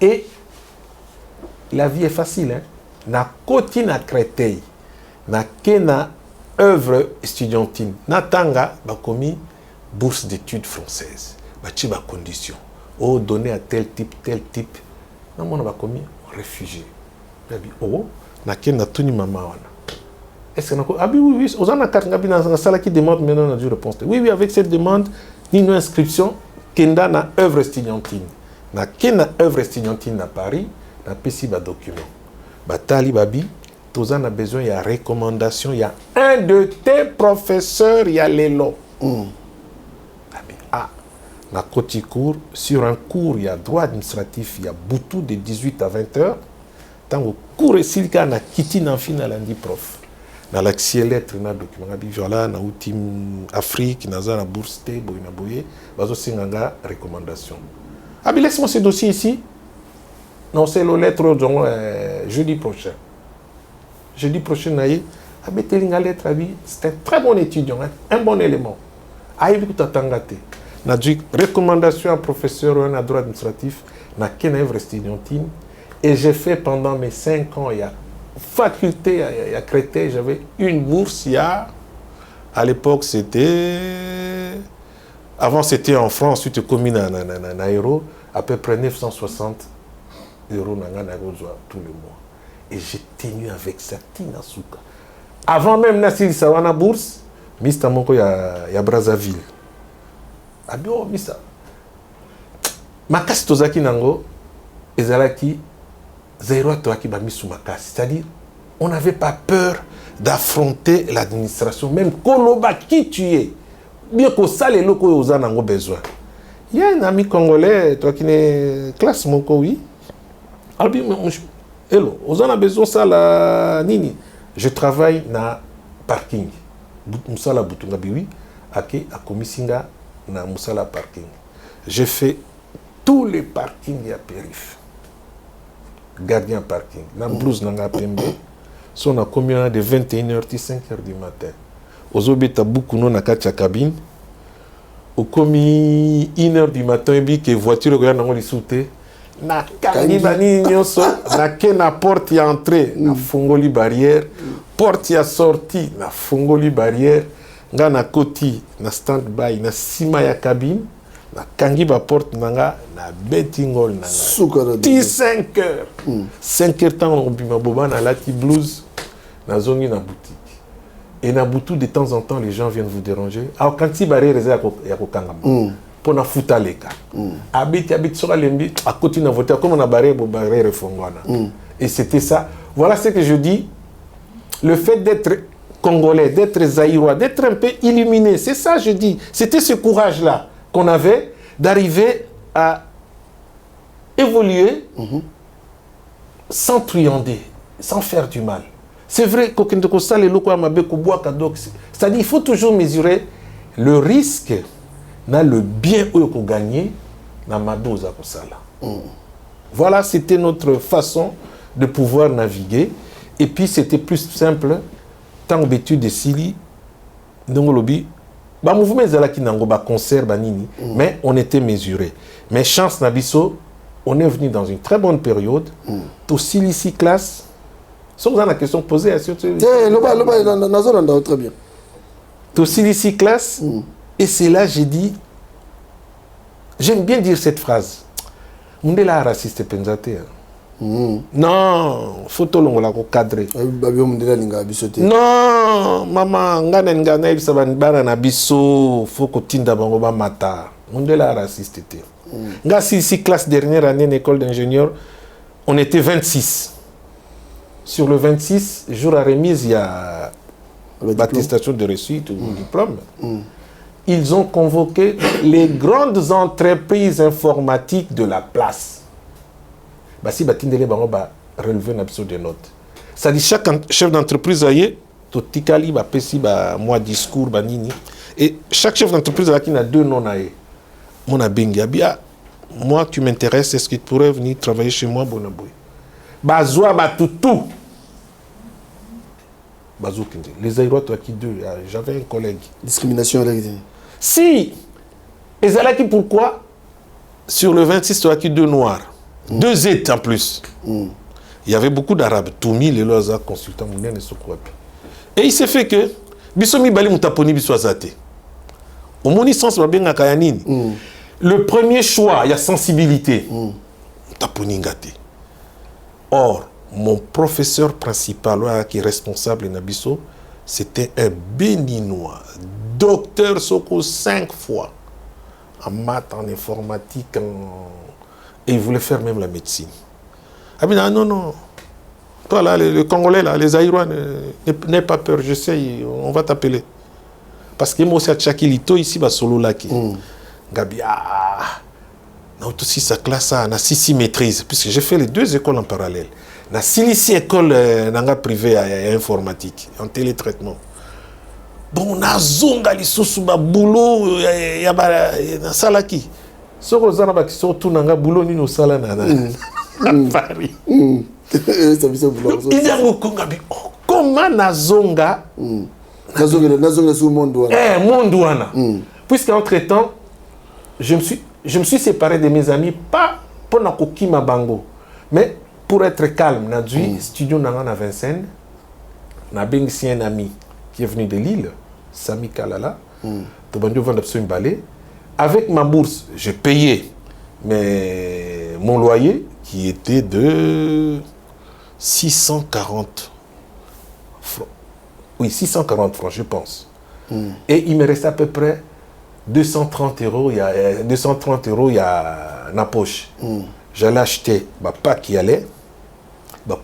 et la vie est facile hein na koti na Créteil na kena œuvre estudiantine natanga bakomi bourse d'études françaises bachi ba condition donné à tel type na mona bakomi réfugié babi na kena tuni mama wana est-ce que oui ozana carte ngabi na sala qui demande maintenant na dû réponse oui avec cette demande ni une inscription kenda na œuvre estudiantine na kena œuvre estudiantine à Paris na pesi ba document batali babi on a besoin, il y a recommandation, il y a un de tes professeurs, il y a l'élo. Na côté cours, sur un cours, il y a droit administratif, il y a Boutou de 18 à 20 heures. Tant que cours et silka na kiti na fin à lundi prof. Na l'accès lettre na document voilà na ultime Afrique na za na bourse te boina boye bazo singanga recommandation. Laisse-moi ce dossier ici. Non, c'est le lettre jeudi prochain. Jeudi prochain, c'est un très bon étudiant, un bon élément. Na recommandation à professeur à droit administratif, na œuvre estudiantine, et j'ai fait pendant mes 5 ans, il y a faculté à Créteil, j'avais une bourse, il y a, à l'époque c'était, avant c'était en France, ensuite commune en euro, à peu près 960 euros tous les mois. Et j'ai tenu avec ça, Tinasuka. Avant même Nassir Sawana bourse, Mr. Monko ya Brazzaville. Abio, Mr. Makasi Tozaki Nango, Ezalaki, Zairo Toaki Bamisu Makasi. C'est-à-dire, on n'avait pas peur d'affronter l'administration, même Koloba, qui tu es. Bien que ça, les locaux aux en besoin. Il y a un ami congolais, toi qui est classe Monko, oui. Albi, hello, on a besoin ça la nini. Je travaille na parking. Musala Butunga biwi, ake a komisinga na musala parking. Je fais tous les parkings à périph. Gardien parking. Na blouse nanga pembe. So na combien de 21h à 5h du matin. Ozobeta beaucoup non na kacha cabine. Au commis 1h du matin et que voiture regarde dans les sauter. na kangi bani nyonso na ke na porte ya entrée na fongoli barrière porte ya sortie na fongoli barrière nga na koti na stand by na sima ya cabine na kangi ba porte nanga na bettingol nanga ti 5 heures 5 heures tant on bima boba na lati blues na zongi na boutique et na butu de temps en temps les gens viennent vous déranger alors quand si barrière ya ko kangama pour na futa leka habite sur lembi à côté na voter comme on a barrière refongwana et c'était ça. Voilà ce que je dis, le fait d'être congolais, d'être zaïrois, d'être un peu illuminé, c'est ça je dis, c'était ce courage là qu'on avait d'arriver à évoluer sans truander, sans faire du mal. C'est vrai c'est-à-dire il faut toujours mesurer le risque na le bien qu'on gagner na madoza kosala. Voilà, c'était notre façon de pouvoir naviguer. Et puis c'était plus simple tant d'études de Sili ndongolobi ba mouvement zala ki nango ba concert banini mais on était mesuré. Mais chance nabiso, on est venu dans une très bonne période. To Sili si classe. Si vous avez la question posée à très bien. To Sili si classe. Et c'est là j'ai dit, j'aime bien dire cette phrase. Mundela raciste penzate. Non, photo longola ko cadré. Non, maman, ngana ngana ibisa bana na biso, faut ko tinda bango ba mata. Mundela raciste té. Nga si classe dernière année en école d'ingénieur, on était 26. Sur le 26, jour à remise, il y a l'attestation de réussite ou diplôme. Ils ont convoqué les grandes entreprises informatiques de la place. Si batindele bango ba relever un absurde de notes. Ça dit chaque chef d'entreprise aye to tikali ba pesi ba moi discours ba nini et chaque chef d'entreprise là qui a 2 noms aye. Mon abengi abia moi tu m'intéresses, est-ce que tu pourrais venir travailler chez moi bonaboy. Bazwa ba tutu. Bazokinde. Les Aïrois toi qui deux, j'avais un collègue. Discrimination là. Si, et c'est là qui pourquoi sur le 26, tu as qui 2 noirs, 2 états en plus. Il y avait beaucoup d'arabes, Toumi, les lois consultants, et il s'est fait que Bisomi Bali Moutaponi Biswazate. Au monisance, le premier choix, il y a sensibilité. Moutaponi Ngate. Or, mon professeur principal, qui est responsable de Nabiso, c'était un béninois. Docteur Soko 5 fois en maths, en informatique, et il voulait faire même la médecine. Ah bien non. Toi là, le Congolais là, les Aïrois, n'aie pas peur, je sais, on va t'appeler. Parce que moi aussi à Tchakilito ici, bah solo là qui. Gabi non aussi sa classe a na sisi maîtrise, puisque j'ai fait les 2 écoles en parallèle. Na sisi école nanga privée à informatique, en télétraitement. Bon, na zonga lisusu ba boulot ya ba na salaki. Soko zana ba kiso tu nanga boulot ni no sala na Paris. Ça vise boulot. Il y a beaucoup ngabi. Comment na zonga nazonga sous monde wana. Monde wana. Puisque entre-temps je me suis séparé de mes amis pas pour na kokima bango, mais pour être calme, na dû studio nanga na Vincennes. Na bengi un ami qui est venu de Lille, Sami Kalala, avec ma bourse, j'ai payé mon loyer qui était de 640 francs. Oui, 640 francs, je pense. Et il me restait à peu près 230 euros, il y a na poche. J'allais acheter ma pack qui allait,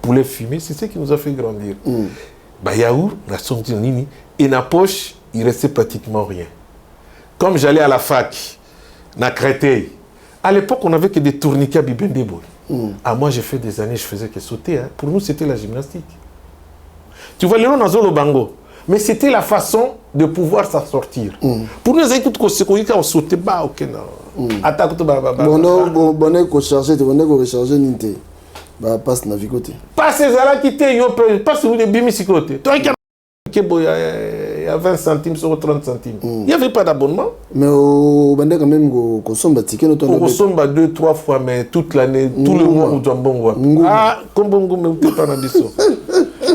poulet fumé, c'est ce qui nous a fait grandir. Yaourt, et na poche, il restait pratiquement rien. Comme j'allais à la fac, na Créteil, à l'époque, on n'avait que des tourniquets à Bibendebo. Moi, j'ai fait des années, je faisais que sauter. Pour nous, c'était la gymnastique. Tu vois, les gens dans le bango. Mais c'était la façon de pouvoir s'en sortir. Pour nous, c'est qu'on sautait bas, ok, non. Attaque tout, bon, recharger, ninte. Passe navigote. Passe les ala qui te yo passe vous de bimi sikote. Toi qui à 20 centimes sur 30 centimes. Il n'y avait pas d'abonnement. Mais au Banda quand même, on consomme des tickets. On consomme 2-3 fois, mais toute l'année, tout le mois, on doit bon. Ah, comme bon, mais on pas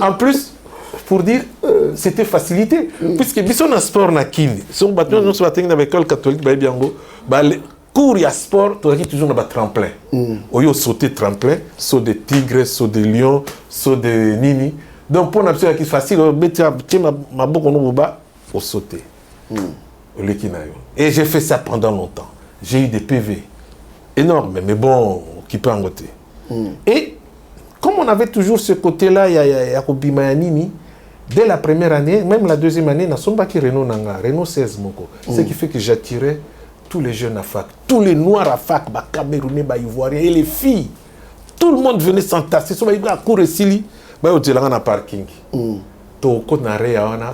en plus, pour dire, c'était facilité. Puisque si on a sport na kini, si on battu dans l'école catholique, les cours il y a sport, tu as toujours dans tremplin. Au lieu de sauter tremplin, saut des tigres, saut des lions, saut des nini. Donc pour une option qui est facile, ma boucle au sauter. Et j'ai fait ça pendant longtemps. J'ai eu des PV énormes, mais bon, qui peut en côté. Et comme on avait toujours ce côté-là, il y a Nini, dès la première année, même la deuxième année, nous sommes pas qui Renault Nanga, Renault 16 Moko. Ce qui fait que j'attirais tous les jeunes à fac, tous les noirs à fac, les Camerounais, les Ivoiriens et les filles. Tout le monde venait s'entasser. Ils sont à cour et sili. Bah, on a un parking. To ko na réa on a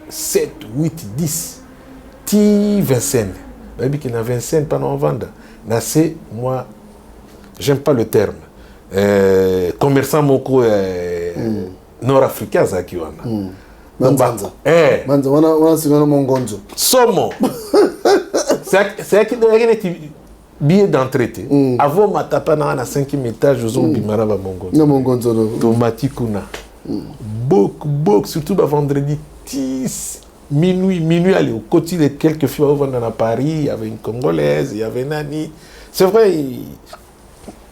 7, 8, 10. Ti Vincennes. Bah, bi qui na Vincennes pas non vendre. Na c'est moi j'aime pas le terme. Commerçant moko nord-africain ça qui wana. Manzanza. Manza wana singana mongonzo. Somo. C'est qui doit gagner billet d'entrée. Avant ma tapa na 5e étage aux bimara ba mongonzo. Na mongonzo no. Tomati kuna. Beaucoup surtout ba vendredi 10 minuit aller au côté de quelques filles au vendre à Paris, il y avait une congolaise, il y avait Nani. C'est vrai.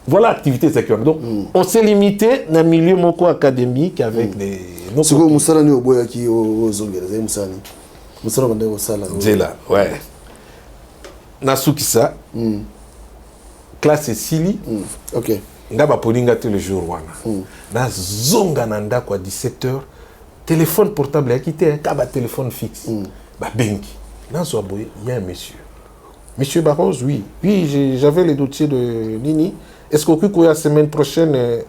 Voilà l'activité sexuelle. Donc, on s'est limité dans le milieu moko académique avec des. C'est quoi Moussala ni Oboya qui aux Zongera, c'est Moussani. Moussala Bande Moussala. C'est là, ouais. Nasuki ça. Classe Sili. Ok. Ngaba polinga tous les jours wana. Na zonga nanda quoi 17h. Téléphone portable a quitté un téléphone fixe. Ba benki. Na so boye, il y a un monsieur. Monsieur Barros, oui. Oui, j'avais les dossiers de Nini. Est-ce que la semaine prochaine,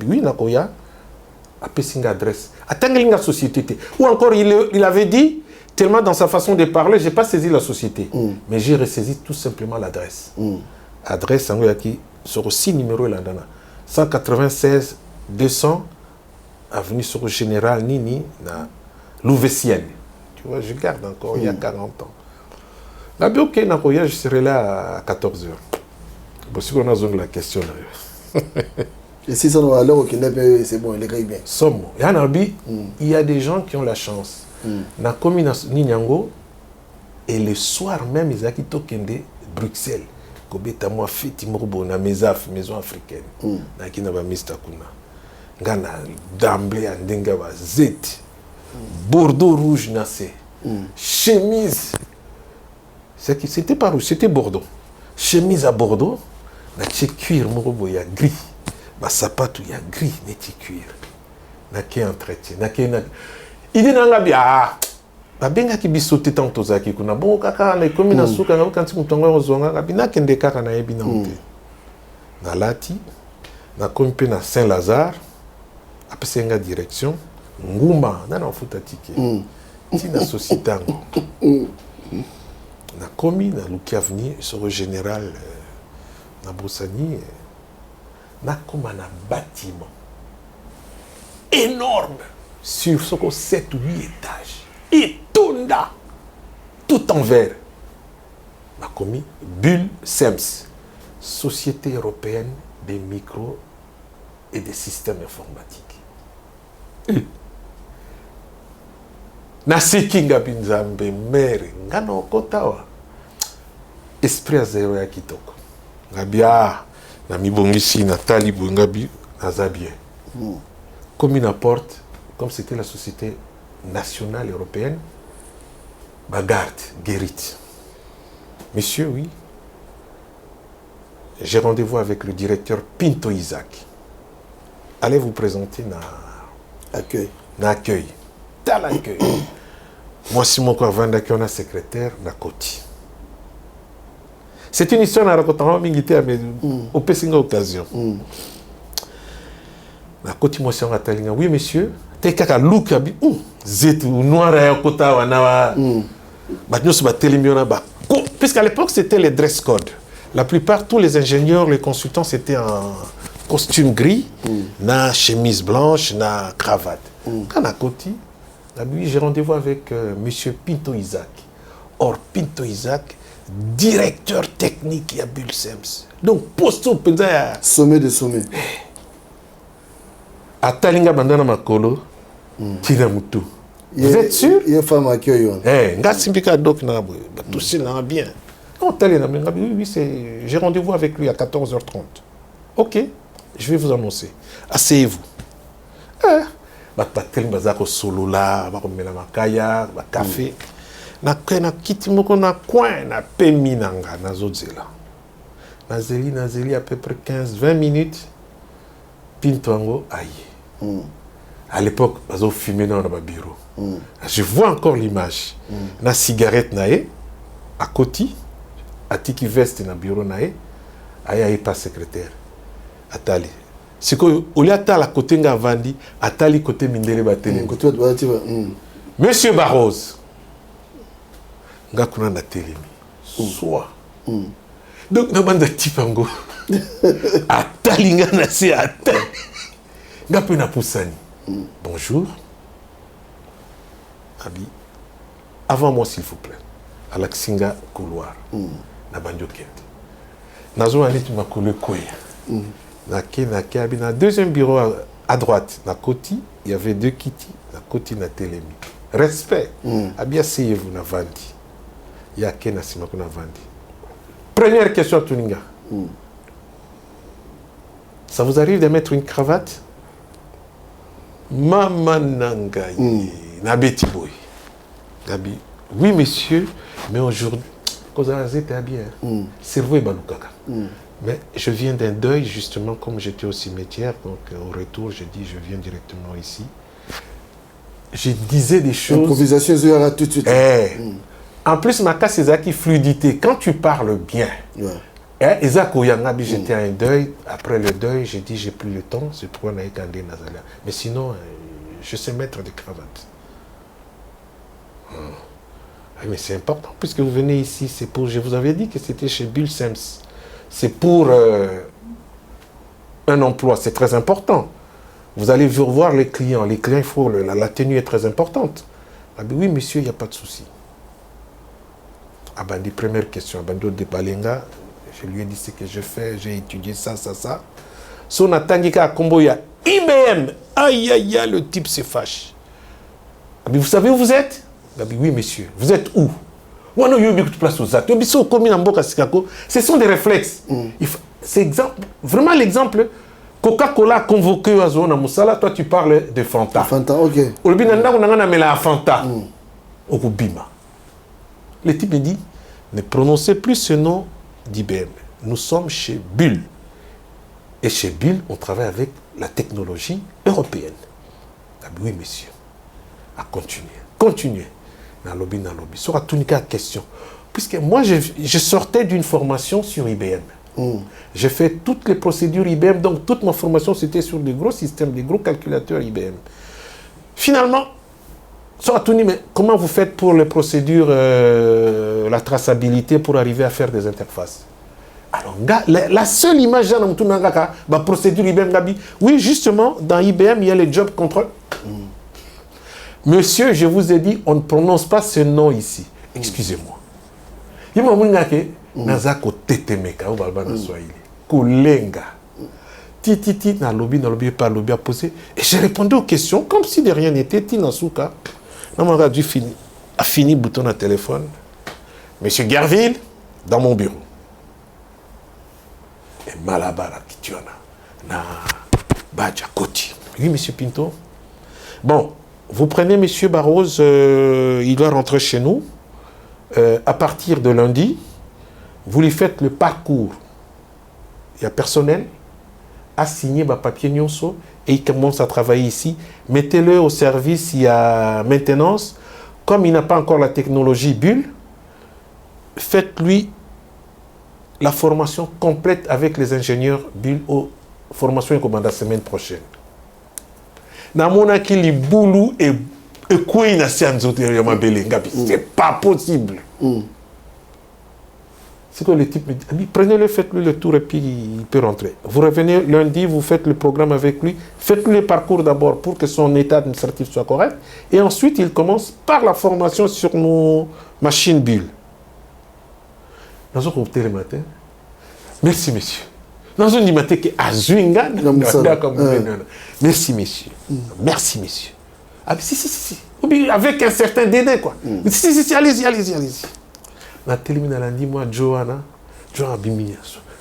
oui, Nakoya a une adresse. Attends, la société. Ou encore, il avait dit, tellement dans sa façon de parler, je n'ai pas saisi la société. Mais j'ai ressaisi tout simplement l'adresse. Adresse, qui sur 6 numéros, 196 200, avenue sur Général Nini, na Louvecienne. Tu vois, je garde encore, il y a 40 ans. La ok, Nakoya, je serai là à 14h. Bon, si on a la question là. Et si ça nous a l'air c'est bon, il est bien. Somme. Il y a des gens qui ont la chance. Dans la commune de Ninyango, et le soir même, ils ont quitté Bruxelles. Kobeta moi fiti morbo na maison africaine. Na kina ba Mr. Kuna. Ngana d'emblée ndenga ba zet. Bordeaux rouge na chemise. C'était pas rouge, c'était Bordeaux. Chemise à Bordeaux, na cuir morbo ya gris. Ba sapato ya gris neti cuir. Na ke entretien, na ke na idée nanga bia. Ba benga ki bisote tanto zaki kuna bon kaka na komi na suka na kanti mutonga ozonga kabina kende kaka na yebina mute. Na lati na kompe na Saint-Lazare apesenga direction nguma na na futa tike. Ti na société ngo. Na komi na Luki Avenir sur général na Boussani na koma na bâtiment énorme sur 7 ou 8 étages et tout en verre. Ma commis Bull SEMS, Société européenne des micros et des systèmes informatiques. Na sekinga binzambe mere ngano kotawa esprit à zéro ya kitoko ngabia na mibongisi na talibu ngabi nazabie comme une porte comme c'était la société nationale européenne bagarde guérite monsieur oui j'ai rendez-vous avec le directeur Pinto Isaac allez vous présenter na accueil dans l'accueil. Moi, si mon corps vend on a secrétaire, na Koti. C'est une histoire à raconter en militaire, mais au pessinga occasion. Na Koti, moi, si on a talinga, oui, monsieur, t'es kaka look abi, zet ou noir à kota wa nawa. Batnos ba telemiona ba. Puisqu'à l'époque, c'était les dress code. La plupart, tous les ingénieurs, les consultants, c'était en costume gris, na chemise blanche, na cravate. Quand na Koti, Oui, j'ai rendez-vous avec monsieur Pinto Isaac. Or, Pinto Isaac, directeur technique à Bulsems. Donc, poste au sommet de sommet. À Talinga Bandana Makolo, Tinamutu. Vous êtes sûr? Il y a une femme à qui il y a. Ngatsimbika Dok Nabou, tout ça bien. Oui, j'ai rendez-vous avec lui à 14h30. Ok, je vais vous annoncer. Asseyez-vous. Batel bazako solo là, bakomela makaya, ba café. Na kiti moko na coin na pemi nanga na zozela. Nazeli à peu près 15-20 minutes. Pintoango aïe. À l'époque, bazo fumé dans le bureau. Je vois encore l'image. Na cigarette nae à côté, à tiki veste na bureau nae, aïe pas secrétaire. Atali. C'est que au lieu à côté nga vandi, atali côté mindele batele. Monsieur Barros. Nga kuna na telemi. Soit. Donc na banda tipango. Atali nga na se atali. Nga pe na poussani. Bonjour. Abi. Avant moi s'il vous plaît. À la Xinga couloir. Na banjo kente. Nazo alit makolo koya. Na deuxième bureau à droite, na Koti, il y avait deux kiti, na Koti na Télémi. Respect. Abia asseyez-vous na Vandi. Il y a Ken Asimako na Vandi. Première question à Tuninga. Ça vous arrive de mettre une cravate? Maman Nangaï, na Betty Boy. Gabi, oui monsieur, mais aujourd'hui, cause à la bien. Cerveau et Balukaka. Mais je viens d'un deuil, justement, comme j'étais au cimetière, donc au retour, je dis, je viens directement ici. Je disais des choses... Improvisation, il y aura tout de suite. En plus, ma casse, c'est qui fluidité. Quand tu parles bien, j'étais à un deuil. Après le deuil, j'ai dit, j'ai plus le temps, c'est pourquoi on a étendu Nazalia. Mais sinon, je sais mettre des cravates. Mais c'est important, puisque vous venez ici, c'est pour... Je vous avais dit que c'était chez Bulsems. C'est pour un emploi, c'est très important. Vous allez revoir les clients. Les clients, il faut la tenue est très importante. Ah ben oui, monsieur, il n'y a pas de souci. Ah ben, des premières questions. Ah ben, de Balenga, je lui ai dit ce que je fais, j'ai étudié ça. Son atangika à Komboya, IBM. Aïe, aïe, aïe, le type se fâche. Ah ben, vous savez où vous êtes? Ah ben oui, monsieur. Vous êtes où? Ce sont des réflexes. C'est vraiment l'exemple. Coca-Cola a convoqué à Zona Moussala, toi tu parles de Fanta. Fanta, ok. Le type me dit, ne prononcez plus ce nom d'IBM. Nous sommes chez Bull. Et chez Bull, on travaille avec la technologie européenne. Ah oui, monsieur. À continuer. Dans lobby. Sera tout une question. Puisque moi, je sortais d'une formation sur IBM. J'ai fait toutes les procédures IBM, donc toute ma formation, c'était sur des gros systèmes, des gros calculateurs IBM. Finalement, sera tout mais comment vous faites pour les procédures, la traçabilité, pour arriver à faire des interfaces? Alors, la seule image, la procédure IBM, oui, justement, dans IBM, il y a les job control. Monsieur, je vous ai dit, on ne prononce pas ce nom ici. Excusez-moi. Il m'a dit que nazako tetemeka ou balba na swahili. Kulenga. Titi na lobby par lobby à poser. Et j'ai répondu aux questions comme si de rien n'était. Tinasuka. Namara du a fini bouton à téléphone. Monsieur Gerville, dans mon bureau. Et Malabara Kitiona. Na Badja Koti. Oui, monsieur Pinto. Bon. Vous prenez M. Barros, il doit rentrer chez nous. À partir de lundi, vous lui faites le parcours. Il y a personnel, à signer papier nyonso, et il commence à travailler ici. Mettez-le au service, il y a maintenance. Comme il n'a pas encore la technologie Bull, faites-lui la formation complète avec les ingénieurs Bull aux formations comme la semaine prochaine. C'est pas possible. C'est que le type me dit, prenez-le, faites-lui le tour et puis il peut rentrer. Vous revenez lundi, vous faites le programme avec lui, faites-lui le parcours d'abord pour que son état administratif soit correct. Et ensuite, il commence par la formation sur nos machines bulles. Nous avons le matin. Merci, monsieur. Nous avons dit matin que Azuinga, merci, monsieur. Merci, monsieur. Ah, si. Avec un certain dédain, quoi. Si, allez-y. Na termine la nuit, moi, Johanna Bimia.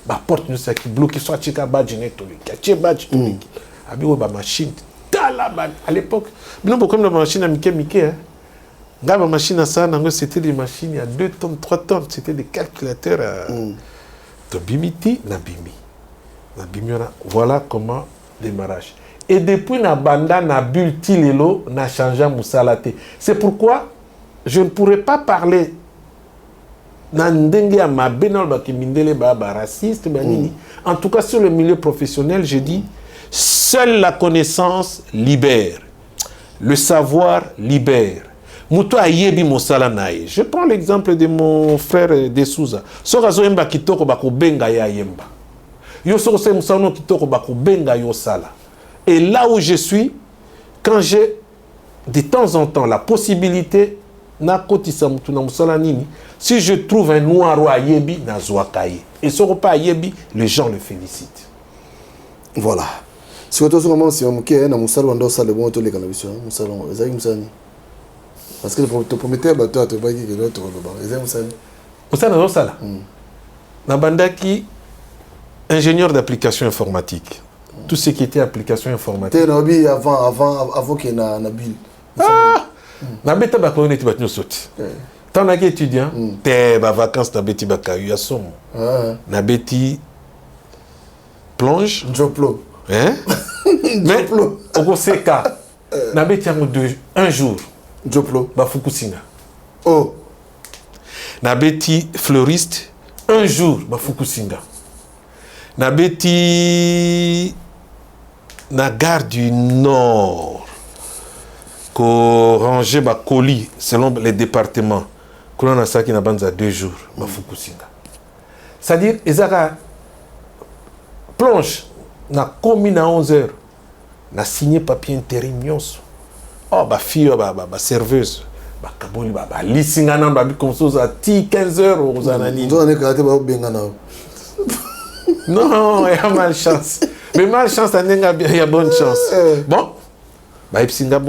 Ma porte nous a qui bloqué, soit Chika Badjine Toliki. Tché Badj Toliki. Abi, ma machine. À l'époque, non, comme la machine à Mickey, hein. Ma machine à ça, c'était des machines à 2 tonnes, 3 tonnes. C'était des calculateurs à Bimiti, Nabimi. Voilà comment démarrage. Et depuis na banda na bulti lelo na changé musalate. C'est pourquoi je ne pourrais pas parler nandenge ma benol ba kimindele ba raciste banini. En tout cas sur le milieu professionnel, je dis seule la connaissance libère. Le savoir libère. Muto ayebi mosala nae. Je prends l'exemple de mon frère de Souza. Sorazo yemba kitoko ba ko benga ya yemba. Yo soko se musano kitoko ba ko benga yo sala. Et là où je suis, quand j'ai de temps en temps la possibilité, si je trouve un noir à Yebi, et ce repas à Yebi, les gens le félicitent. Voilà. Si vous avez un si vous avez un moussal, vous avez un bon tour de cannabis. Parce que tu promettais à toi, tu vas dire que l'autre va moussal. Moussal, Nabandaki, ingénieur d'application informatique. Tout ce qui était application informatique. Tu avant qu'il y ait un bill. Na beta ba ko neti batno soti. Tant na étudiant, te ba vacances na beti ba ka ya som. Na beti plonge, Joplo. Hein? Mais au Koseka, na beti un jour. Joplo ba Fukusinga. Oh. Na beti fleuriste un jour ba Fukusinga. Na beti na gare du Nord. Qu'on rangeait ma colis selon les départements. Qu'on a ça qui n'a pas 2 jours. Ma Fukusinga. C'est-à-dire, Ezara plonge, na commis à 11 heures, na signé papier intérim. Oh, ma fille, ma serveuse, ma kaboli, ma lissingana, ma comme ça, 15 heures aux analyses. Non, il y a malchance. Mais malchance, il y a bonne chance. Bon, bah, Singa,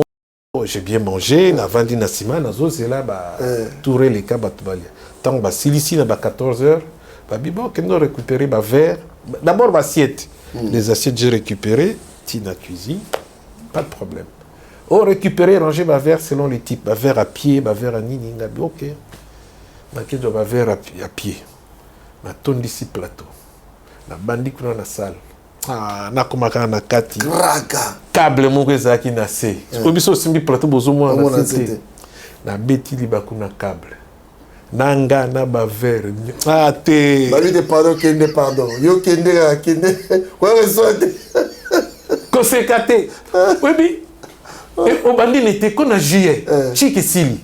j'ai bien mangé, na vendu na sima, na zo c'est là ba touré les cas batubalia. Tant ba silici na ba 14 heures, ba bibo kendo récupérer ba verre, d'abord ba assiette. Les assiettes j'ai récupéré, tina cuisine, pas de problème. Oh récupérer, ranger ba verre selon les types, ba verre à pied, ba verre à nini, ngabi OK. Na kedo ba verre à pied. Na tondi si plateau. Na bandi kuna na salle. Ah, na komaka na kati. Raka. Câble mon qui na se. Obiso simbi plateau bozo mo na cité. Na beti li bakuna câble. Nanga na ba verre. Ah te. Ba lui de pardon. Yo kende. Quoi resoite. Conséquenté. Oui bi. Et au bandi n'était qu'on a juillet. Chiki sili.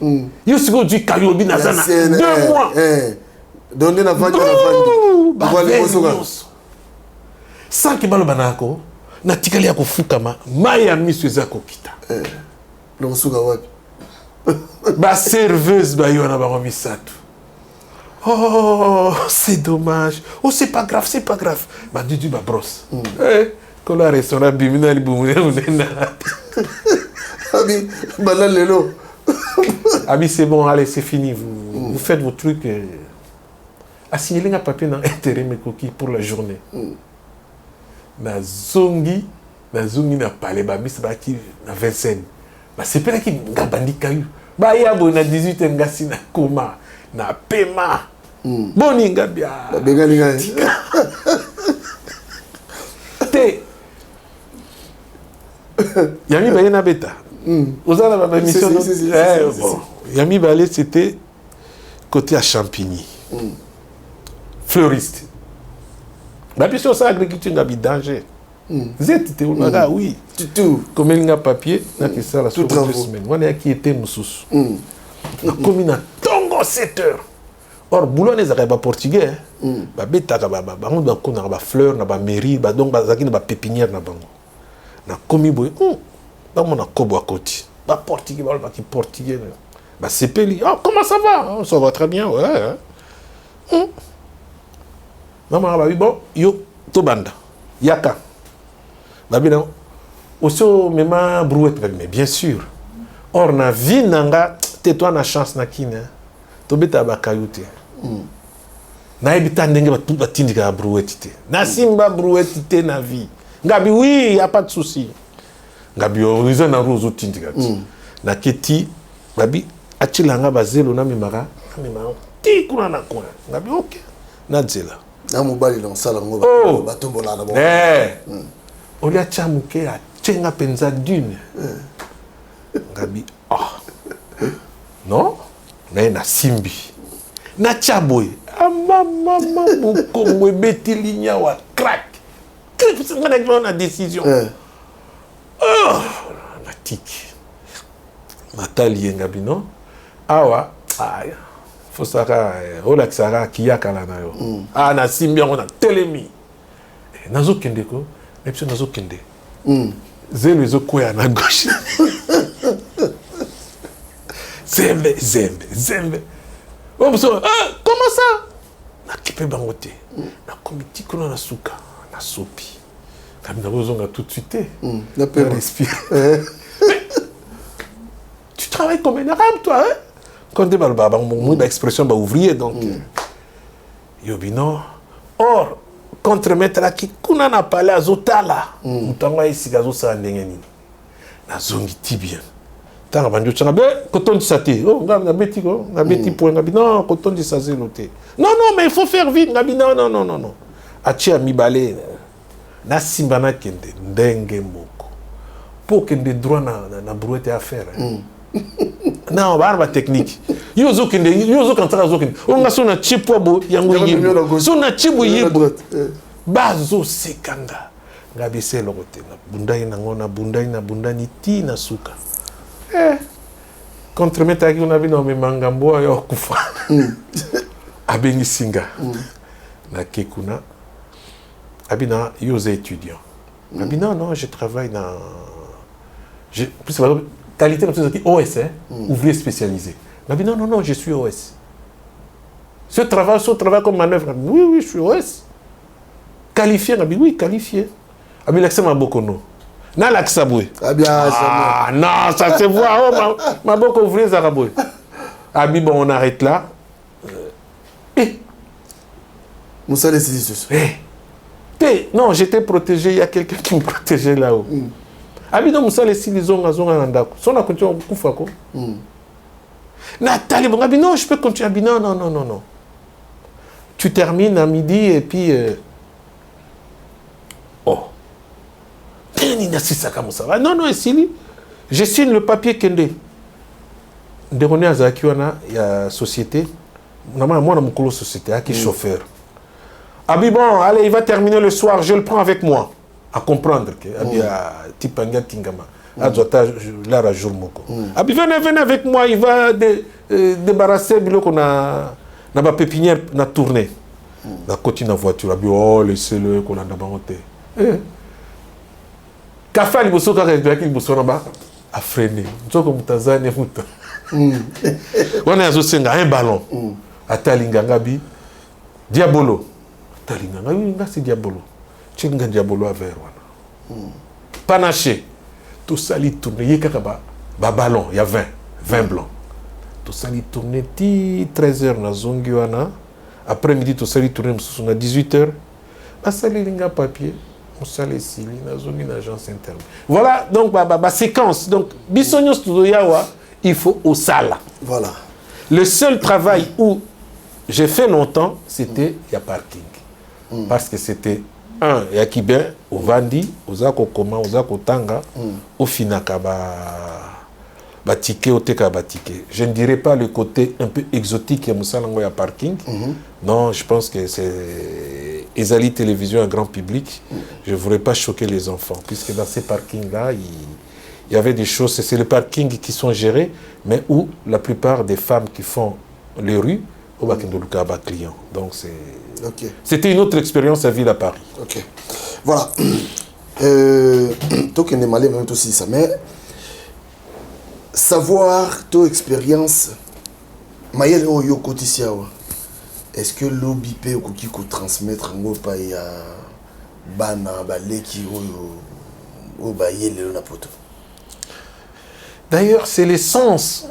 Yo siko du kayobi na zana. 2 mois. Donner na vente na vente. Sans que balo banako na tikali ya kufukama maya misu ezako kita le suka wapi ba serveuse ba yona ba misatu. Oh c'est dommage. Oh c'est pas grave ba dudu ba brosse quand le restaurant bimina li bumuna unena abi bala lelo abi c'est bon, allez c'est fini, vous faites vos trucs. Assigner un papier dans intérim coquille pour la journée. Na zongi na palais ba mis ba ki na 25. Ba c'est pas qui ngabandi kayu. Ba ya bo na 18 ngasi na koma na pema. Boni ngabia. Ba benga linga. Te. Yami ba na beta. Ozala ba mission. Bon. Yami Balé c'était côté à Champigny. Fleuriste. La question c'est l'agriculture n'a pas de danger. Zété on a oui. Tout. Comme il y a papier, n'a que ça la sur 2 semaines. On est qui était moussous. La commune a tongo 7 heures. Or, boulot n'est pas portugais. Bah, bêta, on doit qu'on a ba fleur, na ba mairie, bah donc bah zaki na ba pépinière na bango. Na komi boy, bah mon a kobo à côté. Bah portugais, bah qui portugais. Bah c'est peli. Oh comment ça va? Oh, ça va très bien, ouais. Maman bah oui bon, yo to banda. Yaka. Bah bien, aussi même brouette mais bien sûr. Or na vie nanga, tais-toi na chance na kine. To beta ba kayute. Na ebita ndenge batindika brouette. Na simba brouette na vie. Ngabi oui, y a pas de souci. Ngabi horizon na rozo tindika. Na keti babi achilanga bazelo na mimara, ti kuna na kuna. Ngabi OK. Na dzela. Na mobali dans sala ngo batombola na bo. Olia chamuke a chenga penza dune. Ngabi non? Na simbi. Na chaboy. Mama mukongo beti linya wa crack. C'est une décision. Na tiki. Natali ngabi non? Awa. Faut saka relaxara kiyaka la na yo. Na simbi on a telemi. Nazo kende ko. Et puis nazo kende. Zelo zo koya na gauche. Zembe. Oh, comment ça? Na kipe bangote. Na komiti kono na suka, na sopi. Comme na bozonga tout de suite. Na pe respire. Tu travailles comme un arabe toi, hein? Quand tu parles mon expression ba ouvrier donc. Yobino. Or contre-maître la ki kuna na pale azotala. Mutango isi gazo sa ndenge nini. Na zongi tibien. Tanga banjo tanga be coton de saté. Oh na beti ko, na beti point ngabi non coton de saté noté. Non mais il faut faire vite ngabi non. Achi ami balé. Na simbana kende ndenge moko. Pour kende droit na brouette à faire. Non, barba technique. Yozo kantara zo kende. Onga so na chipo bo yango yebo. So na chibo yebo. Bazo sekanga. Ngabi se lokote na bundai na ngona bundani ti na suka. Contre-maître qui on a vu dans mes mangambo et au kufa. Abeni singa. Na kekuna. Abina yose étudiant. Abina non, je travaille dans plus qualité comme ça dit OS ouvrier spécialisé. Abina non, je suis OS. Ce travail comme manœuvre. Oui, je suis OS. Qualifié, oui, qualifié. Abina l'accès m'a beaucoup non. Na l'aksaboué. Non, ça se voit. Oh, ma beaucoup ouvrier zaraboué. Abi, bon, on arrête là. Moussa les six. Non, j'étais protégé. Il y a quelqu'un qui me protégeait là-haut. Abi, non, Moussa les six, ils ont andako. Son a continué au koufako. Nathalie, bon, Abi, non, je peux continuer. Abi, non. Tu termines à midi et puis. Non, je signe le papier Kende. De à Zakiwana, il y a société. Moi, je suis société, qui est chauffeur. Abi, bon, allez, il va terminer le soir, je le prends avec moi. À comprendre que Abi a Tipanga Kingama. Là, jour moko. Abi, venez avec moi, il va débarrasser le qu'on a ma pépinière, na tournée. La côté de la voiture, Abi, oh, laissez-le qu'on a d'abord. Kafa liboso kaka ezaki liboso na ba a freiner nzoko mutazania muta wana azosenga un ballon atalinga ngabi diabolo atalinga ngabi ngasi diabolo chinga diabolo a vers wana panaché tout ça li tourner yeka ba ballon il y a 20 blancs tout ça li tourner ti 13h na zongi wana après midi tout ça li tourner mususu na 18h basali linga papier. Voilà, donc, séquence. Donc, Bissonio Studio il faut au sala. Voilà. Le seul travail où j'ai fait longtemps, c'était il y a parking. Parce que c'était il y a Kibin, au Vandi, au Zako Koma, au Zako Tanga, au Finaka, Batike, au Teka Batike. Je ne dirais pas le côté un peu exotique, il y a parking. Non, je pense que c'est Ezali Télévision, un grand public. Je ne voudrais pas choquer les enfants, puisque dans ces parkings-là, il y avait des choses, c'est les parkings qui sont gérés, mais où la plupart des femmes qui font les rues au Bakindoluka ba client. Donc Ok. c'était une autre expérience à ville à Paris. Ok. Voilà. Toi qui es malé même aussi ça, mais savoir ton expérience, Mayel Oyo Kotisiawa. Est-ce que l'obi peut ou transmettre un pas ya bana baleki ou baye le na poto? D'ailleurs, c'est l'essence.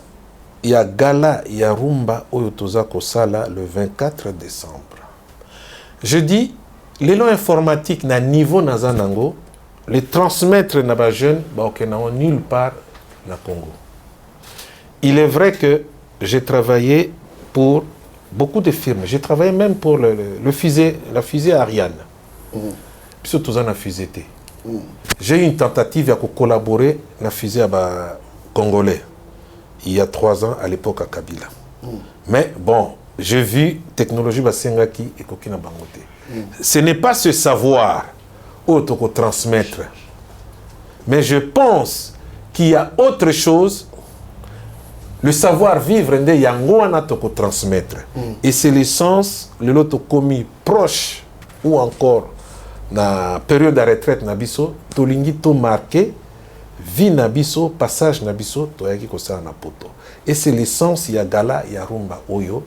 Il y a Gala, il y a Rumba, Oyotoza Kosala, le 24 décembre. Je dis, l'élan informatique na niveau nazanango, les transmettre na ba jeune, ba okenao nulle part na Congo. Il est vrai que j'ai travaillé pour beaucoup de firmes. J'ai travaillé même pour la fusée Ariane. Puisque tout ça na fusée. J'ai eu une tentative de collaborer dans la fusée congolais. Il y a 3 ans, à l'époque à Kabila. Mais bon, j'ai vu technologie Basengaki et Kokina Bangote. Ce n'est pas ce savoir autre transmettre. Mais je pense qu'il y a autre chose. Le savoir-vivre de Yangoana toko transmettre. Et c'est l'essence, le lot commis proche ou encore na période de retraite nabiso, tolingi to marqué vie nabiso, passage nabiso, to yaki kosala na poto. Et c'est l'essence, il y a Gala, il y a Rumba Oyo,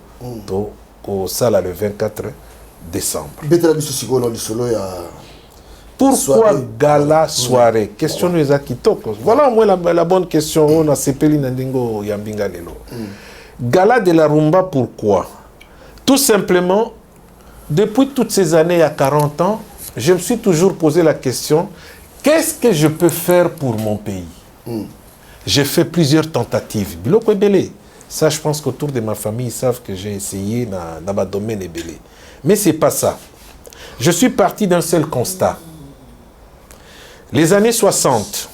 to kosala le 24 décembre. Pourquoi soirée. Gala soirée? Question de Zakitoko. Voilà au moins la bonne question. On a sepeli nandingo yambinga lelo. Gala de la Rumba, pourquoi? Tout simplement, depuis toutes ces années, il y a 40 ans, je me suis toujours posé la question, qu'est-ce que je peux faire pour mon pays? J'ai fait plusieurs tentatives. Biloko Ebele. Ça, je pense qu'autour de ma famille, ils savent que j'ai essayé dans ma domaine Ebele. Mais ce n'est pas ça. Je suis parti d'un seul constat. Les années 60,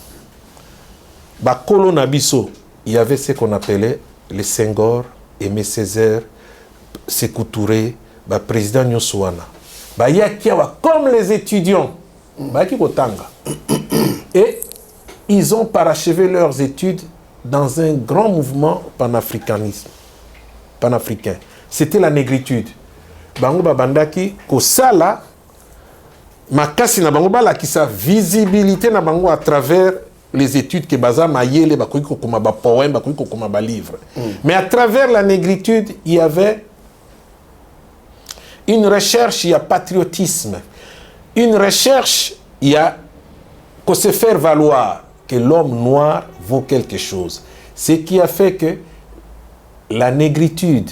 Bakolo Nabiso, il y avait ce qu'on appelait les Senghor, Aimé Césaire, Sékou Touré, président Nyosouana. Comme les étudiants, et ils ont parachevé leurs études dans un grand mouvement panafricanisme, panafricain. C'était la négritude. Bango Babandaki, Kosala, makasi na bango bala qui sa visibilité na bango à travers les études que baza mayele bakoki kokoma ba poème bakoki kokoma ba livre. Mais à travers la négritude, il y avait une recherche, il y a patriotisme. Une recherche, il y a qu'on se faire valoir que l'homme noir vaut quelque chose. Ce qui a fait que la négritude,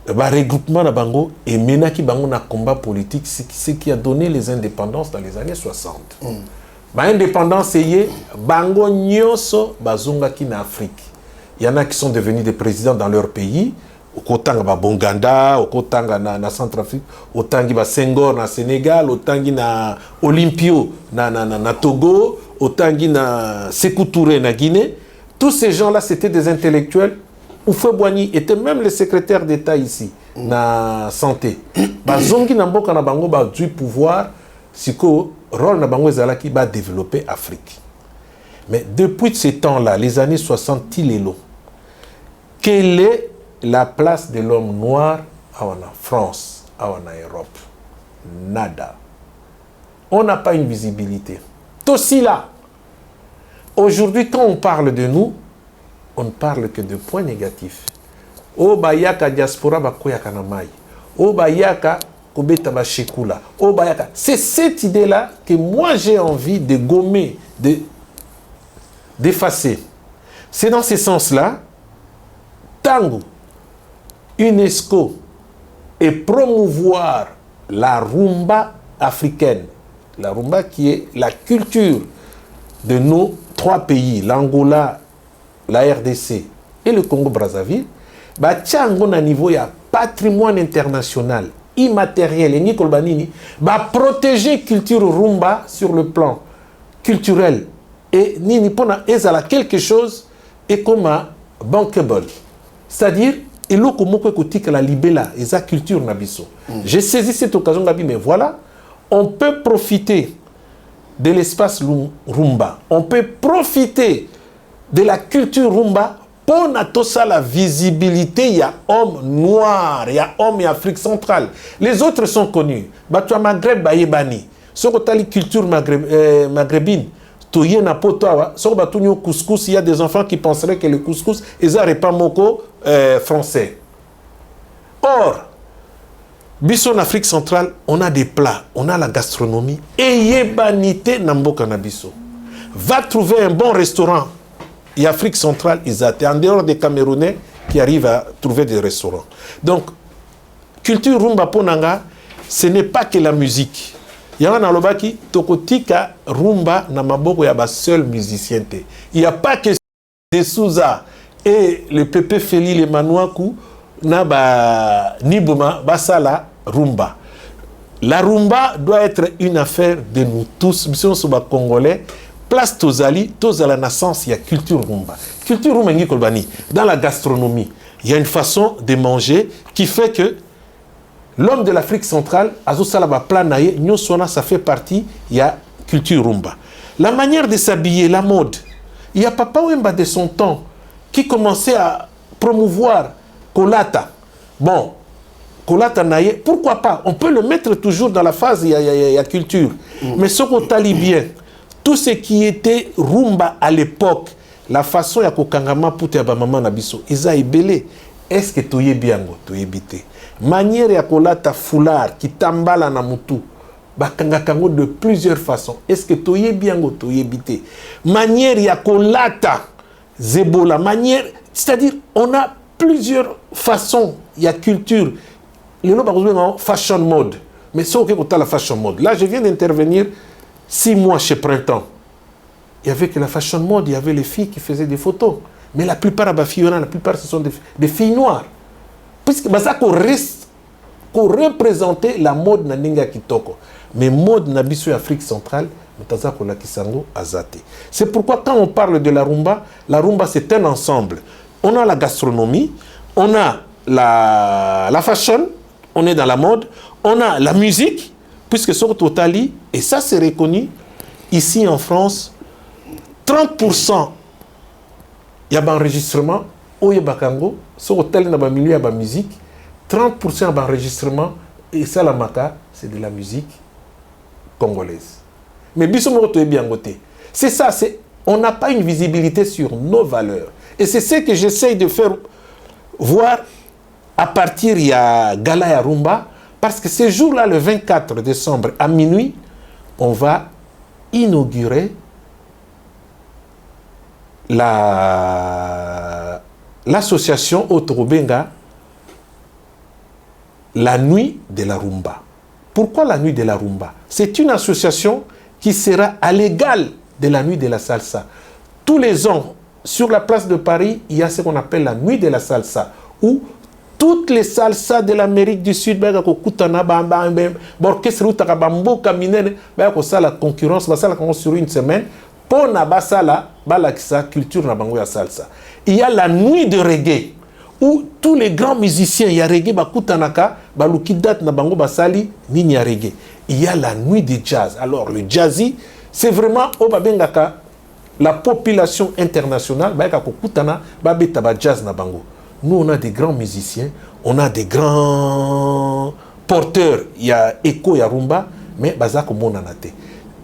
le regroupement de Bango et menaki Bango na combat politique, ce qui a donné les indépendances dans les années 60. L'indépendance, c'est Bango Nyoso Bazunga qui na Afrique. Il y en a qui sont devenus des présidents dans leur pays. Au Kotanga ba Bonganda, au Kotanga na Centrafrique, au Tangi ba Senghor na Sénégal, au Tangi na Olympio na Togo, au Tangi na Sékou Touré na Guinée. Tous ces gens-là, c'était des intellectuels. Oufé Boigny était même le secrétaire d'État ici, na santé. Bazongi na mboka na bango ba du pouvoir, siko rôle na bango ezalaki ba développer Afrique. Mais depuis ces temps-là, les années 60, Tilelo, quelle est la place de l'homme noir en France, en Europe? Nada. On n'a pas une visibilité. Aussi là, aujourd'hui, quand on parle de nous, on ne parle que de points négatifs. O bayaka diaspora bakoyaka na mai. O bayaka kobeta ba shekula. O bayaka. C'est cette idée-là que moi j'ai envie de gommer, d'effacer. C'est dans ce sens-là, Tango, UNESCO et promouvoir la rumba africaine. La rumba qui est la culture de nos 3 pays, l'Angola, la RDC et le Congo-Brazzaville, tchango na niveau ya patrimoine international, immatériel, et Kolbanini, protéger culture rumba sur le plan culturel. Et nini pona ezala quelque chose et comme bankable. C'est-à-dire, et l'eau comme que la libella, et sa culture nabiso. J'ai saisi cette occasion, mais voilà, on peut profiter de l'espace rumba. On peut profiter de la culture rumba Pour ça la visibilité, il y a hommes noirs, il y a hommes et Afrique centrale. Les autres sont connus. Batua Maghreb, Bayebani. Sur la culture maghrébine, il y a des enfants qui penseraient que le couscous, ils n'auraient pas moko français. Or, en Afrique centrale, on a des plats, on a la gastronomie. Et yebanité namboka nabiso. Va trouver un bon restaurant. Et Afrique centrale, ils attendent. En dehors des Camerounais qui arrivent à trouver des restaurants. Donc, culture rumba ponanga, ce n'est pas que la musique. Il y a un alobaki, tokotika rumba na maboko ya ba seul musicien. Il n'y a pas que des Souza et le Pépé Feli, les Manouakou, na ba Nibuma, basala rumba. La rumba doit être une affaire de nous tous, nous sommes congolais. Place Tozali, la naissance, il y a culture rumba. Culture rumba, dans la gastronomie, il y a une façon de manger qui fait que l'homme de l'Afrique centrale, ça fait partie, il y a culture rumba. La manière de s'habiller, la mode. Il y a Papa Wemba de son temps qui commençait à promouvoir Kolata. Bon, Kolata Naye, pourquoi pas? On peut le mettre toujours dans la phase, il y a culture. Mais ce qu'on talit bien, tout ce qui était rumba à l'époque, la façon ya kokangama puti ya maman nabiso, isa ebele. Est-ce que toye biango, toye bité? Manière ya kolata foulard qui tambala na mutu, bakanga kango de plusieurs façons. Est-ce que toye biango, toye bité? Manière ya kolata zebola, manière, c'est-à-dire on a plusieurs façons, il y a culture. Le nom fashion mode. Mais c'est ok la fashion mode. Là, je viens d'intervenir 6 mois chez Printemps. Il y avait que la fashion mode, il y avait les filles qui faisaient des photos. Mais la plupart la plupart ce sont des filles noires. Puisque ça qu'on représentait la mode na ninga kitoko. Mais mode na biso Afrique centrale, c'est pourquoi quand on parle de la rumba c'est un ensemble. On a la gastronomie, on a la fashion, on est dans la mode, on a la musique, puisque sur Totali, et ça c'est reconnu, ici en France, 30% il y a un enregistrement, au Bakango, sur Totali, il y a milieu de musique, 30% d'enregistrement, et ça la maka, c'est de la musique congolaise. Mais c'est ça, on n'a pas une visibilité sur nos valeurs. Et c'est ce que j'essaye de faire voir à partir il y a Gala et Rumba, parce que ce jour-là, le 24 décembre, à minuit, on va inaugurer l'association Otorobenga, la nuit de la rumba. Pourquoi la nuit de la rumba? C'est une association qui sera à l'égal de la nuit de la salsa. Tous les ans, sur la place de Paris, il y a ce qu'on appelle la nuit de la salsa, où toutes les salsas de l'Amérique du Sud, la concurrence sur une semaine, pour la culture na salsa. Il y a la nuit de reggae, où tous les grands musiciens, il y a reggae, bakutanaka, balukidat na bango basali, ni reggae. Il y a la nuit de jazz. Alors le jazzy, c'est vraiment obabengaka la population internationale, jazz na bango. Nous, on a des grands musiciens, on a des grands porteurs. Il y a Echo, il y a Rumba, mais Bazako Monanate.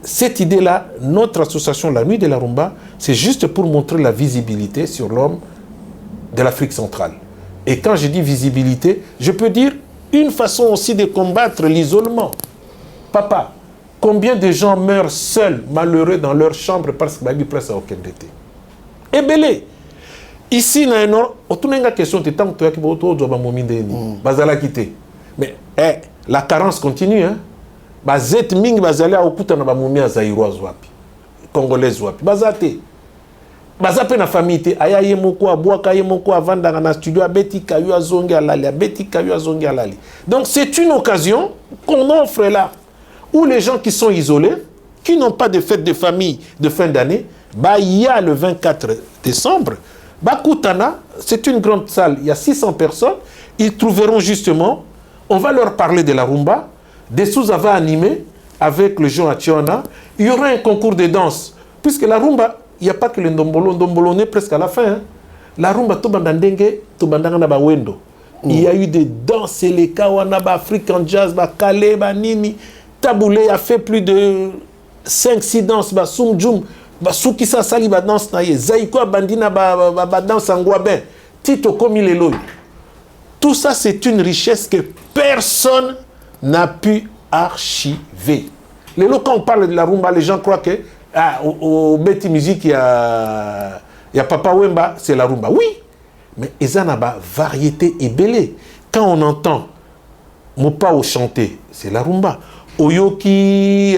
Cette idée-là, notre association La Nuit de la Rumba, c'est juste pour montrer la visibilité sur l'homme de l'Afrique centrale. Et quand je dis visibilité, je peux dire une façon aussi de combattre l'isolement. Papa, combien de gens meurent seuls, malheureux dans leur chambre parce que Babi presse à aucun été? Et belé. Ici, il y a une question de temps que tu as quitté. Mais la carence continue. Bazet ming bazali a okuta na bamumia zairoise wapi. Congolaise wapi. Bazate. Bazape na famille te. Aya ye moko abwaka ye moko avanda na studio abeti kayu azongi alali. Abeti kayu azongi alali. Donc c'est une occasion qu'on offre là. Où les gens qui sont isolés, qui n'ont pas de fête de famille de fin d'année, il y a le 24 décembre, Bakutana, c'est une grande salle, il y a 600 personnes, ils trouveront justement, on va leur parler de la rumba, des sous va animer avec le Jean Ationa, il y aura un concours de danse, puisque la rumba, il n'y a pas que le ndombolo, ndombolo est presque à la fin, hein. La rumba, to bandandenge, to bandanga na ba wendo. Il y a eu des danses, les kawana, ba African jazz, ba Kale, ba Nini. Taboulé a fait plus de 5-6 danses, ba Sumjum, ba Soukissa Sali, ba danse naye. Zaiko Bandina, ba danse Angwaben. Tito Komilelo. Tout ça, c'est une richesse que personne n'a pu archiver. Quand on parle de la rumba, les gens croient que au Betty Music, il y a Papa Wemba, c'est la rumba. Oui, mais il y a une variété et belée. Quand on entend Mopao chanter, c'est la rumba. Oyoki,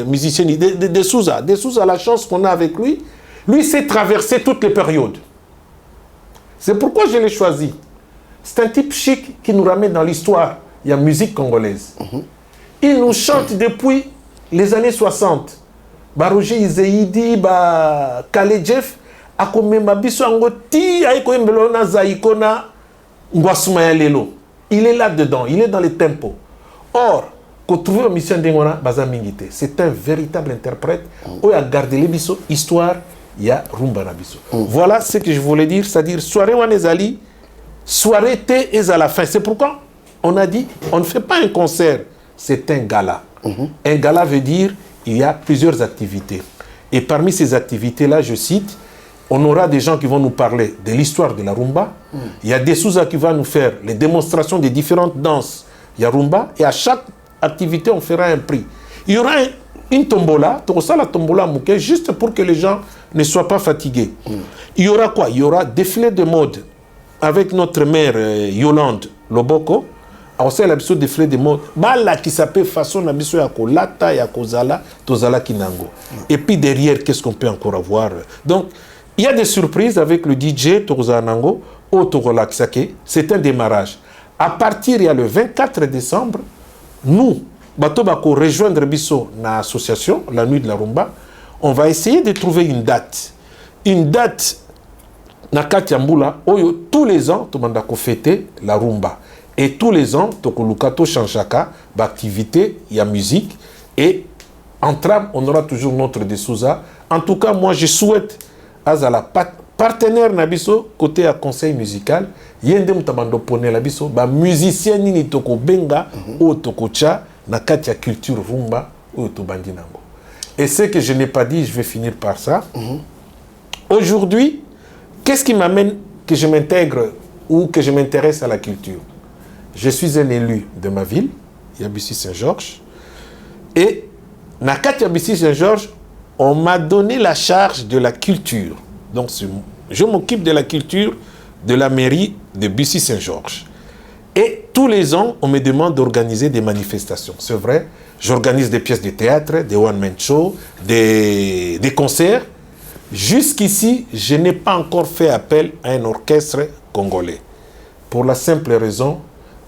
musicien, de Souza. De Souza, la chance qu'on a avec lui, lui sait traverser toutes les périodes. C'est pourquoi je l'ai choisi. C'est un type chic qui nous ramène dans l'histoire. Il y a musique congolaise. Il nous chante depuis les années 60. Roger Izeidi, Kale Jeff, il est là-dedans, il est dans les tempos. Or, quand trouver une mission d'Engona, c'est un véritable interprète. Il a gardé les bisous, histoire, il y a rumba na biso. Voilà ce que je voulais dire, c'est-à-dire soirée Wanezali, soirée T est à la fin. C'est pourquoi on a dit, on ne fait pas un concert, c'est un gala. Un gala veut dire, il y a plusieurs activités. Et parmi ces activités-là, je cite, on aura des gens qui vont nous parler de l'histoire de la rumba. Il y a des Souza qui vont nous faire les démonstrations des différentes danses. Il y a rumba. Et à chaque activité, on fera un prix. Il y aura une tombola, la tombola mouké, juste pour que les gens ne soient pas fatigués. Il y aura quoi? Il y aura défilé de mode avec notre mère Yolande Loboko. Alors c'est l'habitude de défilé de mode. Bala qui s'appelle façon d'habitude ya kolata, ya kozala, tozala kinango. Et puis derrière, qu'est-ce qu'on peut encore avoir? Donc, il y a des surprises avec le DJ Tozanango au Togolaksake. C'est un démarrage. À partir, il y a le 24 décembre, nous, Batobako rejoindre Bisso dans l'association, la nuit de la rumba, on va essayer de trouver une date. Une date, na Katiambula, où tous les ans, tout le monde a fêté la rumba. Et tous les ans, Tokolukato Chanchaka, l'activité, il y a musique. Et en trame, on aura toujours notre de Souza. En tout cas, moi, je souhaite à la partenaire Nabiso, côté à conseil musical, yende mutabando pone la biso, ba musicien nini toko benga, ou toko cha, na katia culture rumba, ou to bandi nango. Et ce que je n'ai pas dit, je vais finir par ça. Aujourd'hui, qu'est-ce qui m'amène que je m'intègre ou que je m'intéresse à la culture? Je suis un élu de ma ville, Yabissi Saint-Georges, et na katia Yabissi Saint-Georges, on m'a donné la charge de la culture. Donc, je m'occupe de la culture de la mairie de Bussy-Saint-Georges. Et tous les ans, on me demande d'organiser des manifestations. C'est vrai, j'organise des pièces de théâtre, des one-man shows, des concerts. Jusqu'ici, je n'ai pas encore fait appel à un orchestre congolais. Pour la simple raison,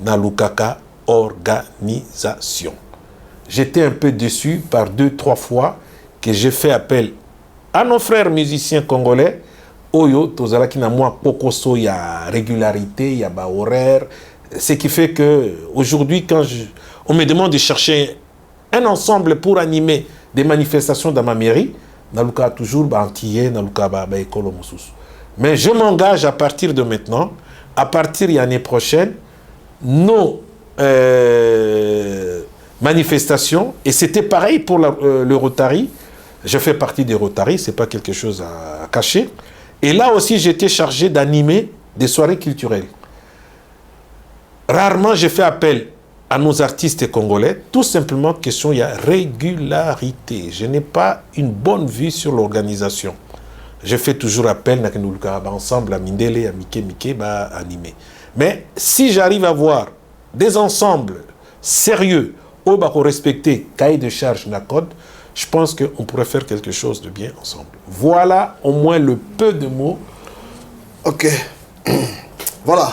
Nalukaka organisation. J'étais un peu déçu par 2-3 fois que j'ai fait appel à nos frères musiciens congolais. Oyo, tozalaki na moi pokoso, il y a régularité, il y a horaire. Ce qui fait que aujourd'hui, quand on me demande de chercher un ensemble pour animer des manifestations dans ma mairie, naluka toujours antillais, naluka ekolo mususu. Mais je m'engage à partir de maintenant, à partir de l'année prochaine, nos manifestations, et c'était pareil pour le Rotary. Je fais partie des Rotary, ce n'est pas quelque chose à cacher. Et là aussi, j'étais chargé d'animer des soirées culturelles. Rarement, j'ai fait appel à nos artistes congolais, tout simplement question, il y a régularité. Je n'ai pas une bonne vue sur l'organisation. Je fais toujours appel à ensemble, à Mindele, à Mike, à animer. Mais si j'arrive à voir des ensembles sérieux, au bako respecter cahier de charge, na code, je pense qu'on pourrait faire quelque chose de bien ensemble. Voilà au moins le peu de mots. Ok. Voilà.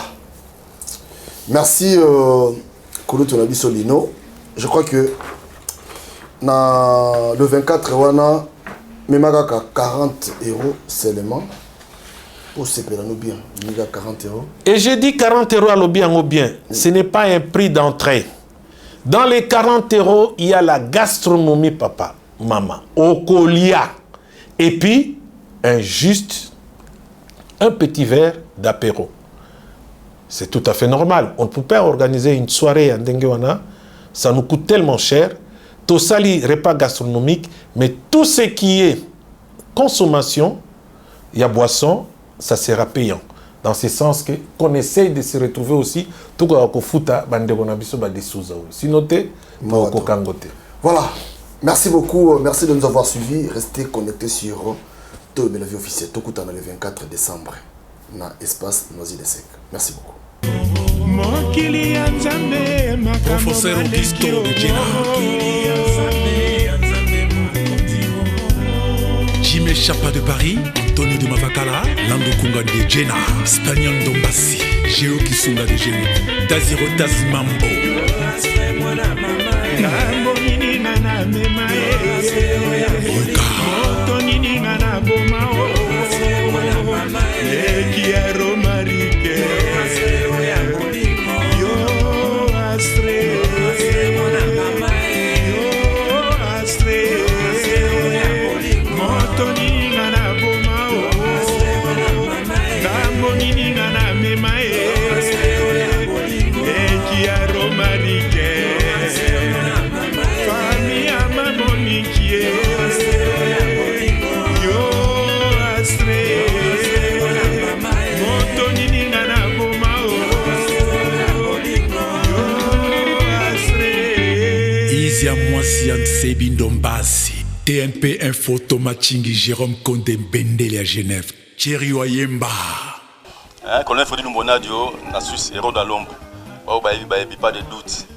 Merci, Kolo Tonabi Solino. Je crois que le 24, wana, même à 40 € seulement. Pour se payer bien, 40 €. Et j'ai dit 40 € à l'obien au bien. Ce n'est pas un prix d'entrée. Dans les 40 €, il y a la gastronomie, papa, maman, au colia. Et puis, un juste un petit verre d'apéro. C'est tout à fait normal. On ne peut pas organiser une soirée à Ndengewana. Ça nous coûte tellement cher. Tout ça, les repas gastronomiques, mais tout ce qui est consommation, il y a boisson, ça sera payant. Dans ce sens qu'on essaye de se retrouver aussi, tout comme au foot, sinon, voilà. Merci beaucoup. Merci de nous avoir suivis. Restez connectés sur Tolo Bella Vie officiel. Tout le 24 décembre. Dans l'espace Noisy-le-Sec. Merci beaucoup. Professeur Augusto de Jenna. Jimé Chapa de Paris, Anthony de Mavakala, Lando Kunga de Jenna, Spagnon Dombassi, Géo Kisunga de Jenna, Dazirotas Mambo. Sebindombasi, TNP Info Tomachingi, Jérôme Condé Bendele à Genève, Thierry Oyemba. Colonel Fodi Lumbonadio, la Suisse, héros dans l'ombre. Pas de doute.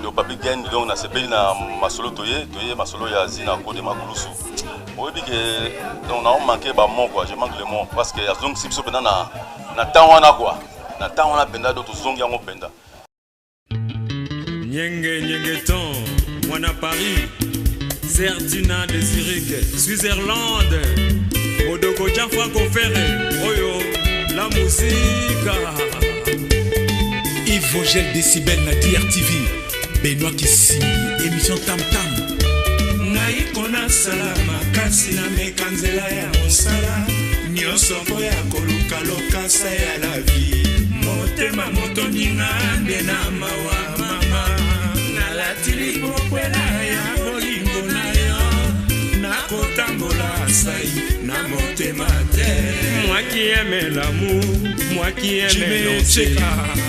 Donc, Papi Gen, donc, on a CP na Masolo Toye, Masolo Yazina, Kode Makulusu. On a manqué de mots, quoi. Je manque le mot. Parce que Yazong Sipso Penda na Tawana, quoi. Na Tawana Penda, d'autres Zongi Yango Penda. Nyenge Ton. Mwana Paris, Zertina de Zurich, Switzerland, Odoko Franco Ferré, Oyo, la musique. Yves Vogel Décibel na DRTV, Benoît Kissi, émission Tam Tam. Naikona salama, kasi na mekanzela ya mosala, nyonso ya koluka lokasa ya la vie. Motema motoninga nde na mawa mama. Nalatili bokwela ya bolingo na yo, nakotambola sai na motema te. Moi qui aime l'amour, moi qui aime danser,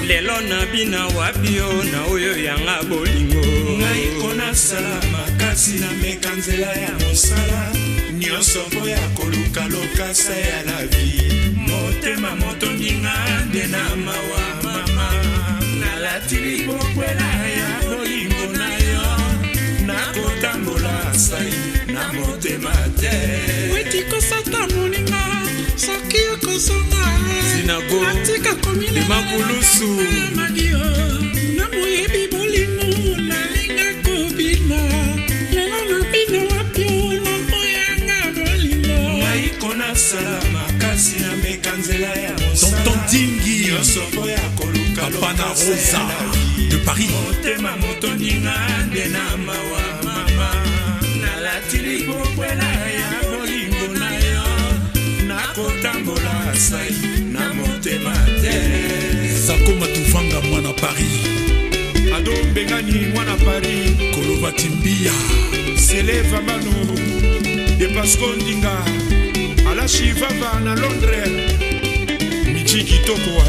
lelo na bina wabio na oyo yanga bolingo. Naikona salama kasi na mekanzela ya mosala, nyonso ya koluka lokasa ya la vie. Motema motoninga nde na mawa mama. Nalatili bokwela ya bolingo na yo, nakotambola sai na motema te. Weti kosata moninga, soki okosonga Sinago, atika komila Makulusu Madio, na moyebi bolingo nalinga kobina, lelo na bina wapio na moyanga bolingo. Naikona salama kasi na mekanzela ya mosala, Tonton Dingi, ya koluka Papa Rosa de Paris. Motema motoninga nde na mawa mama. Nalatili bokwela ya bolingo na yo, nakotambola sai na motema te. Sakoma Tuvanga Mwana Paris, Ado Mbengani Mwana Paris, Kolova Timbia, Seleva Mano de Pasco Ndinga, Ala Shivava na Londres, Michi Kitoko.